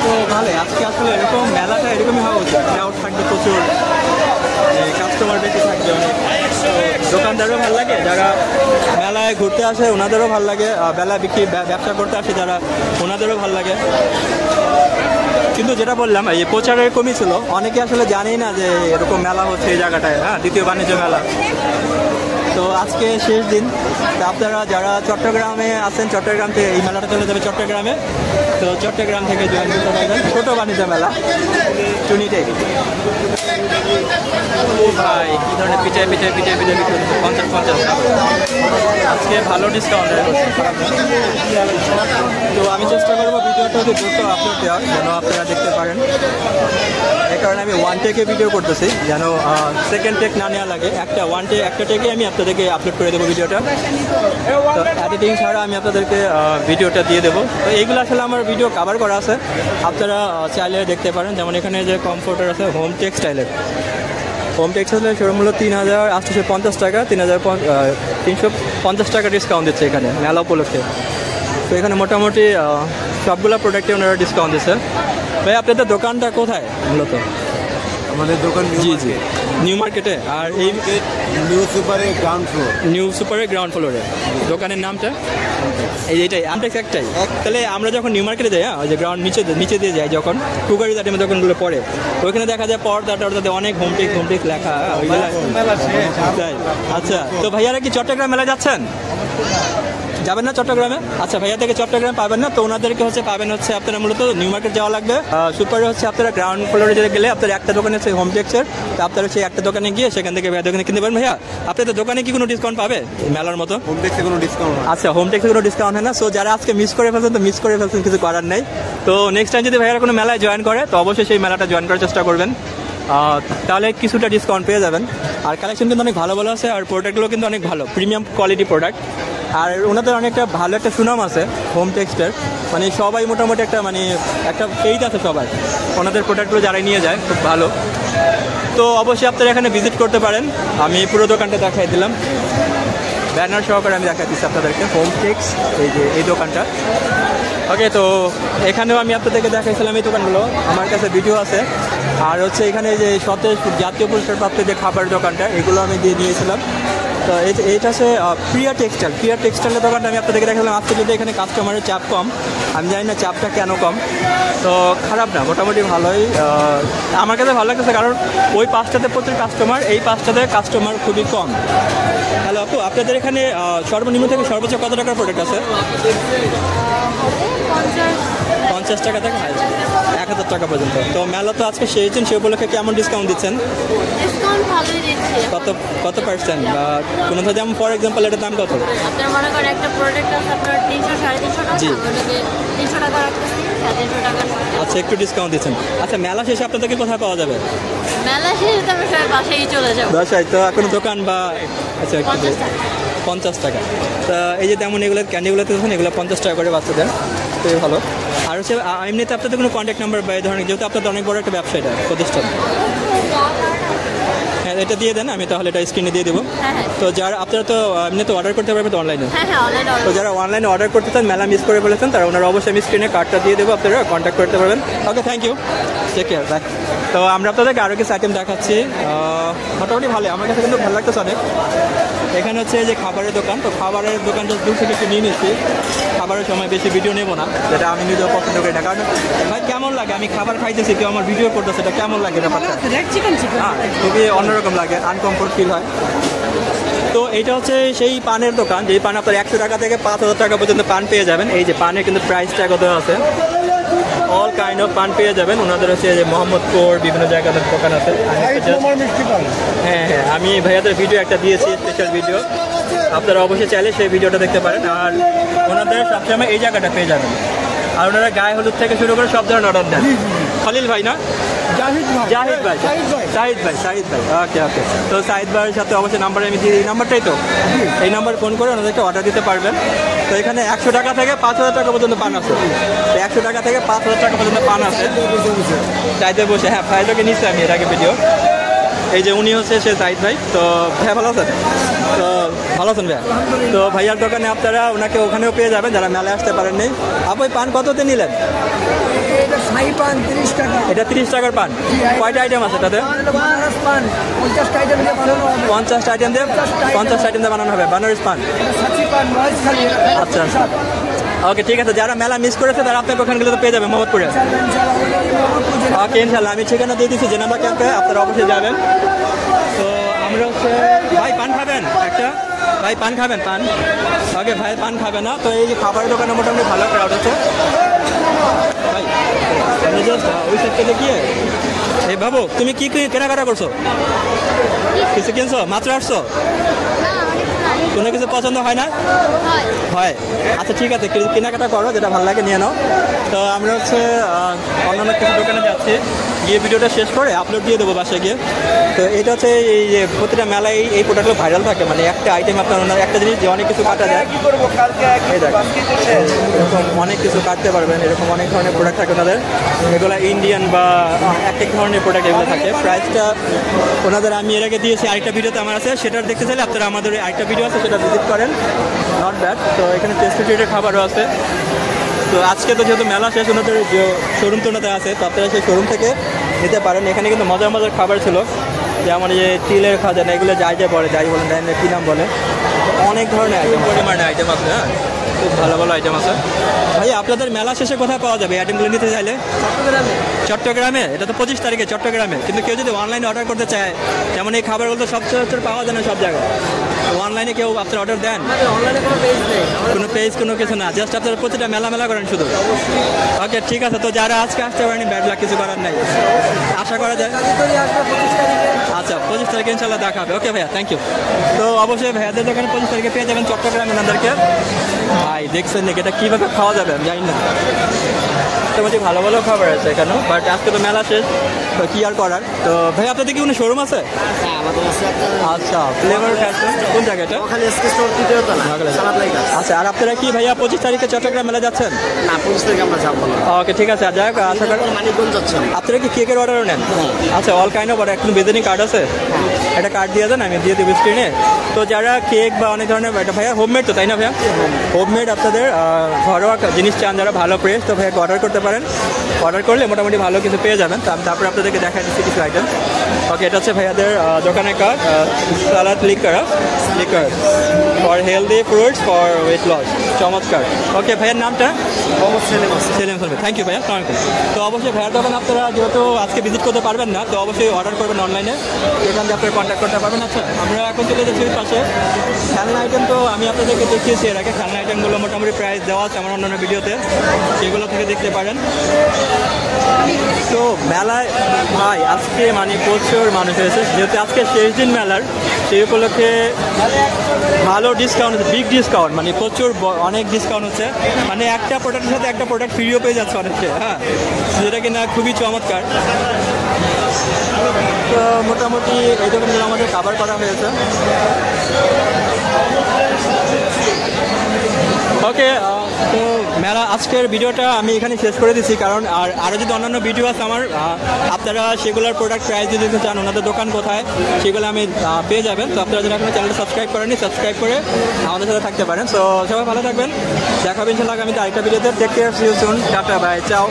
তো ভালো, আজকে আসলে এরকম মেলাটা এরকমই হওয়া উচিত। ক্রাউড থাকবে প্রচুর, কাস্টমার বেশি থাকবে অনেক। দোকানদারও ভালো লাগে, যারা মেলায় ঘুরতে আসে ওনাদেরও ভালো লাগে, মেলা বিক্রি ব্যবসা করতে আসে যারা, ওনাদেরও ভালো লাগে। কিন্তু যেটা বললাম এই প্রচারের কমই ছিল, অনেকে আসলে জানেই না যে এরকম মেলা হচ্ছে এই জায়গাটায়। হ্যাঁ, দ্বিতীয় বাণিজ্য মেলা। তো আজকে শেষ দিন, তো আপনারা যারা চট্টগ্রামে আছেন, চট্টগ্রাম থেকে এই মেলাটা চলে যাবে চট্টগ্রামে, তো চট্টগ্রাম থেকে জয়েন করতে পারবেন। ছোটো বাণিজ্য মেলা টুনিটেক। ভাই কী ধরনের পিছিয়ে 50 আজকে ভালো ডিসকাউন্ট হচ্ছে। তো আমি চেষ্টা করবো ভিডিওটা দ্রুত আপলোড দেওয়ার, যেন আপনারা দেখতে পারেন। এই কারণে আমি 1 টেকে ভিডিও করতেছি, যেন সেকেন্ড টেক না নেওয়া লাগে। একটা টেকে আমি আপনাদেরকে আপলোড করে দেবো ভিডিওটা। তো এডিটিং ছাড়া আমি আপনাদেরকে ভিডিওটা দিয়ে দেবো। তো এইগুলো আসলে আমার ভিডিও কভার করা আছে, আপনারা চাইলে দেখতে পারেন। যেমন এখানে যে কমফোর্টার আছে হোম টেক্সটাইলের, হোম টেক্সটাইলের শুরু মূল্য 3850 টাকা, 350 টাকা ডিসকাউন্ট দিচ্ছে এখানে মেলা উপলক্ষে। তো এখানে মোটামুটি সবগুলো প্রোডাক্টে ওনারা ডিসকাউন্ট দিচ্ছে। ভাই আপনাদের দোকানটা কোথায় মূলত? আমাদের দোকান নিউ মার্কেটে। আর এই নিউ সুপারের গ্রাউন্ড ফ্লোরে দোকানের নামটা এইটাই, আমটেক্স একটাই। তাহলে আমরা যখন নিউ মার্কেটে যাই, হ্যাঁ, ওই যে গ্রাউন্ড নিচে দিয়ে যাই, যখন টুকারি দাটিমের দোকানগুলো পড়ে, ওইখানে দেখা যায় পর্দাতে অনেক হোমটেক্স লেখা। আচ্ছা, তো ভাইয়ারা কি চট্টগ্রাম মেলায় যাচ্ছেন? যাবেন না চট্টগ্রামে? আচ্ছা, ভাইয়া থেকে চট্টগ্রাম পাবেন না, তো ওনাদেরকে পাবেন আপনারা মূলত নিউ মার্কেট যাওয়া লাগবে। সুপারে আপনারা গ্রাউন্ড ফ্লোরে গেলে আপনার একটা দোকানে আছে হোম টেক্সের, তো আপনারা সেই একটা দোকানে গিয়ে সেখান থেকে ভাইয়া দোকানে কিনতে পারেন। ভাইয়া আপনাদের দোকানে কি কোনো ডিসকাউন্ট পাবে মেলার মতো? হোম টেক্সে কোনো ডিসকাউন্ট? আচ্ছা, হোম টেক্সে কোনো ডিসকাউন্ট হয় না। সো যারা আজকে মিস করে ফেলছেন, কিছু করার নেই। তো নেক্সট টাইম যদি ভাইয়ারা কোনো মেলায় জয়েন করে, তো অবশ্যই সেই মেলাটা জয়েন করার চেষ্টা করবেন, তাহলে কিছুটা ডিসকাউন্ট পেয়ে যাবেন। আর কালেকশন কিন্তু অনেক ভালো ভালো আছে, আর প্রোডাক্টগুলো কিন্তু অনেক ভালো, প্রিমিয়াম কোয়ালিটি প্রোডাক্ট। আর ওনাদের অনেকটা ভালো একটা সুনাম আছে হোম টেক্সটের, মানে সবাই মোটামুটি একটা পেইজ আছে সবাই, ওনাদের প্রোডাক্টগুলো যারাই নিয়ে যায় খুব ভালো। তো অবশ্যই আপনারা এখানে ভিজিট করতে পারেন। আমি পুরো দোকানটা দেখাই দিলাম, ব্যানার সহকারে আমি দেখাই দিচ্ছি আপনাদেরকে হোম টেক্স, এই যে এই দোকানটা। ওকে, তো এখানেও আমি আপনাদেরকে দেখাইছিলাম এই দোকানগুলো, আমার কাছে ভিডিও আছে। আর হচ্ছে এখানে যে সতেজ জাতীয় পুরস্কার প্রাপ্ত যে খাবার দোকানটা, এগুলো আমি দিয়ে দিয়েছিলাম। তো এইটা হচ্ছে প্রিয়া টেক্সটাইলের দোকানটা আমি আপনাদেরকে দেখালাম। আজকে যদি এখানে কাস্টমারের চাপ কম, আমি জানি না চাপটা কেন কম, তো খারাপ না, মোটামুটি ভালোই। আমার কাছে ভালো লাগতেছে, কারণ ওই 5টাতে প্রচুর কাস্টমার, এই 5টাতে কাস্টমার খুবই কম। হ্যালো আপু, আপনাদের এখানে সর্বনিম্ন থেকে সর্বোচ্চ কত টাকার প্রোডাক্ট আছে? 50 টাকা থেকে 1000 টাকা পর্যন্ত। তো মেলা তো আজকে সেরেছেন, সে উপলক্ষে কেমন ডিসকাউন্ট দিচ্ছেন? ডিসকাউন্ট ভালোই দিচ্ছে। কত পার্সেন্ট বা কোনো যেমন ফর এক্সাম্পল এটার দাম কত? আপনার মনে করেন একটা প্রোডাক্ট আছে আপনার 300-350 টাকা, জি। ওটাকে 300 টাকা রাখতেছি, 350 টাকা। আচ্ছা, একটু ডিসকাউন্ট দিচ্ছেন। আচ্ছা, মেলা শেষে আপনাদেরকে কোথায় পাওয়া যাবে? মেলা শেষে তো আমরা সবাই বাসায় চলে যাবো। বাসায় তো কোনো দোকান বা আচ্ছা একটু 50 টাকা। 50 টাকা। তা এই যে তেমন এগুলো ক্যান্ডিগুলোতে দেখুন, এগুলো 50 টাকা করে বাচ্চাদের, খুবই ভালো। আর হচ্ছে এমনিতে আপনাদের কোনো কন্ট্যাক্ট নাম্বার বা এই ধরনের, যেহেতু আপনাদের অনেক বড় একটা ব্যবসা এটা প্রতিষ্ঠান, হ্যাঁ এটা দিয়ে দেন, আমি তাহলে এটা স্ক্রিনে দিয়ে দেবো। হ্যাঁ হ্যাঁ তো যারা আপনারা তো এমনি তো অর্ডার করতে পারবেন তো অনলাইনে, হ্যাঁ হ্যাঁ অনলাইন তো যারা অনলাইনে অর্ডার করতে চান, মেলা মিস করে ফেলেছেন, তারা ওনারা অবশ্যই আমি স্ক্রিনে কার্ডটা দিয়ে দেবো, আপনারা কন্ট্যাক্ট করতে পারবেন। Okay, thank you, take care, bye. তো আমরা আপনাদেরকে আরও কিছু আইটেম দেখাচ্ছি, মোটামুটি ভালো, আমার কাছে কিন্তু ভালো লাগতেছে অনেক। এখানে হচ্ছে যে খাবারের দোকান, তো খাবারের দোকান জাস্ট দূর থেকে একটু নিয়ে নিচ্ছি, খাবারের সময় বেশি ভিডিও নেবো না, যেটা আমি নিজেও পছন্দ করি না। কারণ ভাই কেমন লাগে, আমি খাবার খাইতেছি, কেউ আমার ভিডিও করতেছে, এটা কেমন লাগে ব্যাপারটা? হ্যাঁ, খুবই অন্যরকম লাগে, আনকমফোর্ট ফিল হয়। তো এইটা হচ্ছে সেই পানের দোকান, যেই পান আপনার 100 টাকা থেকে 5000 টাকা পর্যন্ত পান পেয়ে যাবেন। এই যে পানের কিন্তু প্রাইস ট্যাগ দেওয়া আছে, অল কাইন্ড অফ পান পেয়ে যাবেন। ওনাদের হচ্ছে যে মোহাম্মদপুর বিভিন্ন জায়গার দোকান আছে। হ্যাঁ হ্যাঁ, আমি ভাইয়াদের ভিডিও একটা দিয়েছি, স্পেশাল ভিডিও, আপনারা অবশ্যই চাইলে সেই ভিডিওটা দেখতে পারেন। আর ওনাদের সবসময় এই জায়গাটা পেয়ে যাবেন। আর ওনারা গায়ে হলুদ থেকে শুরু করে সব ধরনের অর্ডার দেন। খলিল ভাই না? জাহিদ ভাই, শাহিদ ভাই, ওকে ওকে। তো শাহিদ ভাইয়ের সাথে অবশ্যই নাম্বার আমি দিয়ে, এই নাম্বারটাই তো, এই নাম্বার ফোন করে ওনাদেরকে অর্ডার দিতে পারবেন। তো এখানে 100 টাকা থেকে 5000 টাকা পর্যন্ত পান আছে, 100 টাকা থেকে 5000 টাকা পর্যন্ত পান আছে। চাইতে বসে, হ্যাঁ ভাইটাকে নিচ্ছি আমি এর আগে ভিডিও। এই যে উনি হচ্ছে সে শাহিদ ভাই। তো ভাইয়া ভালো আছেন? তো ভালো আছেন ভাইয়া? তো ভাইয়ার দোকানে আপনারা ওনাকে ওখানেও পেয়ে যাবেন যারা মেলায় আসতে পারেননি। আপনি পান কততে নিলেন? এটা 30 টাকার পান। কয়টা আইটেম আছে এটাতে? 50 আইটেম দিয়ে বানানো হবে বানারস পান। আচ্ছা আচ্ছা, ওকে ঠিক আছে। যারা মেলা মিস করেছে তারা আপনার ওখানগুলোতে পেয়ে যাবেন মোহাম্মদপুরে। ওকে ইনশাল্লাহ, আমি ঠিকানা দিয়ে দিচ্ছি জেনাবা ক্যাম্পে, আপনারা অবশ্যই যাবেন। তো আমরা হচ্ছে, ভাই পান খাবেন একটা? ভাই পান খাবেন? পান ওকে, ভাই পান খাবে না। তো এই যে খাবারের দোকানে মোটামুটি ভালো ক্রাউড আছে ভাই। আমি জাস্ট ওই সাইড থেকে গিয়ে, এই বাবু তুমি কি কেনাকাটা করছো? কিছু কিনছো? মাত্র আসছো? কোনো কিছু পছন্দ হয় না? হয়, আচ্ছা ঠিক আছে, কেনাকাটা করো, যেটা ভালো লাগে নিয়ে নাও। তো আমরা হচ্ছে অন্যান্য কিছু দোকানে যাচ্ছি, গিয়ে ভিডিওটা শেষ করে আপলোড দিয়ে দেবো বাসায় গিয়ে। তো এটা হচ্ছে এই যে প্রতিটা মেলায় এই প্রোডাক্টগুলো ভাইরাল থাকে, মানে একটা আইটেম আপনার একটা জিনিস যে অনেক কিছু কাটা যায়, এরকম অনেক কিছু কাটতে পারবেন, এরকম অনেক ধরনের প্রোডাক্ট থাকে ওনাদের। এগুলো ইন্ডিয়ান বা এক ধরনের প্রোডাক্ট এগুলো থাকে। প্রাইসটা ওনাদের আমি এর আগে দিয়েছি, আরেকটা ভিডিওতে আমার আছে, সেটা দেখতে চাইলে আপনারা আমাদের আরেকটা ভিডিও আছে সেটা ভিজিট করেন, নট ব্যাড। তো এখানে টেস্টিটের খাবারও আছে। তো আজকে তো যেহেতু মেলা শেষ, ওনাদের যে শোরুম তো ওনাদের আছে, তো আপনারা সেই শোরুম থেকে নিতে পারেন। এখানে কিন্তু মজার মজার খাবার ছিল, যেমন যে তিলের খাজানা, এগুলো যাই বলে, যাই বলেন জানি না কী নাম বলে, অনেক ধরনের আইটেম, পরিমাণে আইটেম আছে। হ্যাঁ, খুব ভালো ভালো আইটেম আছে। ভাই আপনাদের মেলা শেষে কোথায় পাওয়া যাবে আইটেমগুলো নিতে চাইলে? চট্টগ্রামে। এটা তো 25 তারিখে চট্টগ্রামে। কিন্তু কেউ যদি অনলাইনে অর্ডার করতে চায়, যেমন এই খাবারগুলো তো সবচেয়ে পাওয়া যায় না সব জায়গায়, অনলাইনে কেউ আপনার অর্ডার দেন? কোনো পেজ কোনো কিছু না, জাস্ট আপনার প্রতিটা মেলা করেন শুধু। ওকে ঠিক আছে। তো যারা আজকে আসতে পারেনি, ব্যাড লাক, কিছু করার নাই, আশা করা যায়। আচ্ছা 25 তারিখে ইনশাল্লাহ দেখা হবে। ওকে ভাইয়া, থ্যাংক ইউ। তো অবশ্যই ভাইয়াদের দোকানে 25 তারিখে পেয়ে যাবেন চট্টগ্রামে ওনাদেরকে। ভাই দেখছেন নাকি এটা কীভাবে খাওয়া যাবে আমি জানি না, মোটামুটি ভালো ভালো খাবার আছে এখানেও। বাট আজকে তো মেলা শেষ, তো কী আর করার। তো ভাই আপনাদের কি কোনো শোরুম আছে? আচ্ছা, ফ্লেভার ফ্যাশন কোন জায়গাটা? আচ্ছা, আর আপনি আপনারা কি ভাইয়া 25 তারিখে চট্টগ্রাম মেলা যাচ্ছেন? না 25 তারিখে আমরা যাবো না। ওকে ঠিক আছে, যাই হোক আশা করি মানিকগঞ্জ যাচ্ছেন। আপনারা কি কেকের অর্ডারও নেন? আচ্ছা, অল কাইন্ড অফ অর্ডার। একটু ভিজিটিং কার্ড আছে, একটা কার্ড দিয়ে দেন, আমি দিয়ে দেবো স্ক্রিনে। তো যারা কেক বা অনেক ধরনের, এটা ভাইয়া হোমমেড তো তাই না ভাইয়া? হোমমেড আপনাদের ঘরোয়া জিনিস চান যারা ভালো প্রেস, তো ভাইয়া অর্ডার করতে পারেন। অর্ডার করলে মোটামুটি ভালো কিছু পেয়ে যাবেন। তো আমি তারপরে আপনাদেরকে দেখা দিচ্ছি কিছু আইটেম। ওকে, এটা হচ্ছে ভাইয়াদের দোকানের card, salad liquor for healthy fruits for weight loss. চমৎকার। ওকে, ভাইয়ার নামটা? সেলিম সালবে। থ্যাংক ইউ ভাইয়া, আসসালামু আলাইকুম। তো অবশ্যই ভাইয়ার দোকান আপনারা যেহেতু আজকে ভিজিট করতে পারবেন না, তো অবশ্যই অর্ডার করবেন অনলাইনে, এখান থেকে আপনারা কন্ট্যাক্ট করতে পারবেন। আচ্ছা, আমরা এখন চলে যাচ্ছি ওই পাশে। খেলনা আইটেম তো আমি আপনাদেরকে দেখিয়েছি এর আগে। খেলনা আইটেমগুলো মোটামুটি প্রাইস দেওয়া আছে আমার অন্যান্য ভিডিওতে, সেগুলো থেকে দেখতে পারেন। তো মেলায় ভাই আজকে মানে প্রচুর মানুষ হয়েছে, যেহেতু আজকে শেষ দিন মেলার, সেই উপলক্ষে ভালো ডিসকাউন্ট, বিগ ডিসকাউন্ট, মানে প্রচুর অনেক ডিসকাউন্ট হচ্ছে। মানে একটা প্রোডাক্টের সাথে একটা প্রোডাক্ট ফ্রিও পেয়ে যাচ্ছে অনেকে, হ্যাঁ, যেটা কিনা খুবই চমৎকার। তো মোটামুটি এই দোকানগুলো আমাদের কাভার করা হয়েছে। ওকে, তো মেলা আজকের ভিডিওটা আমি এখানে শেষ করে দিচ্ছি, কারণ আরও যদি অন্যান্য ভিডিও আছে আমার, আপনারা সেগুলোর প্রোডাক্ট প্রাইস যদি চান, ওনাদের দোকান কোথায়, সেগুলো আমি পেয়ে যাবেন। তো আপনারা যারা এখনো চ্যানেলটা সাবস্ক্রাইব করেনি, সাবস্ক্রাইব করে আমাদের সাথে থাকতে পারেন। তো সবাই ভালো থাকবেন, দেখা হবে ইনশাআল্লাহ আগামীতে আরেকটা ভিডিওতে। Take care, see you soon, tata, bye, চাও।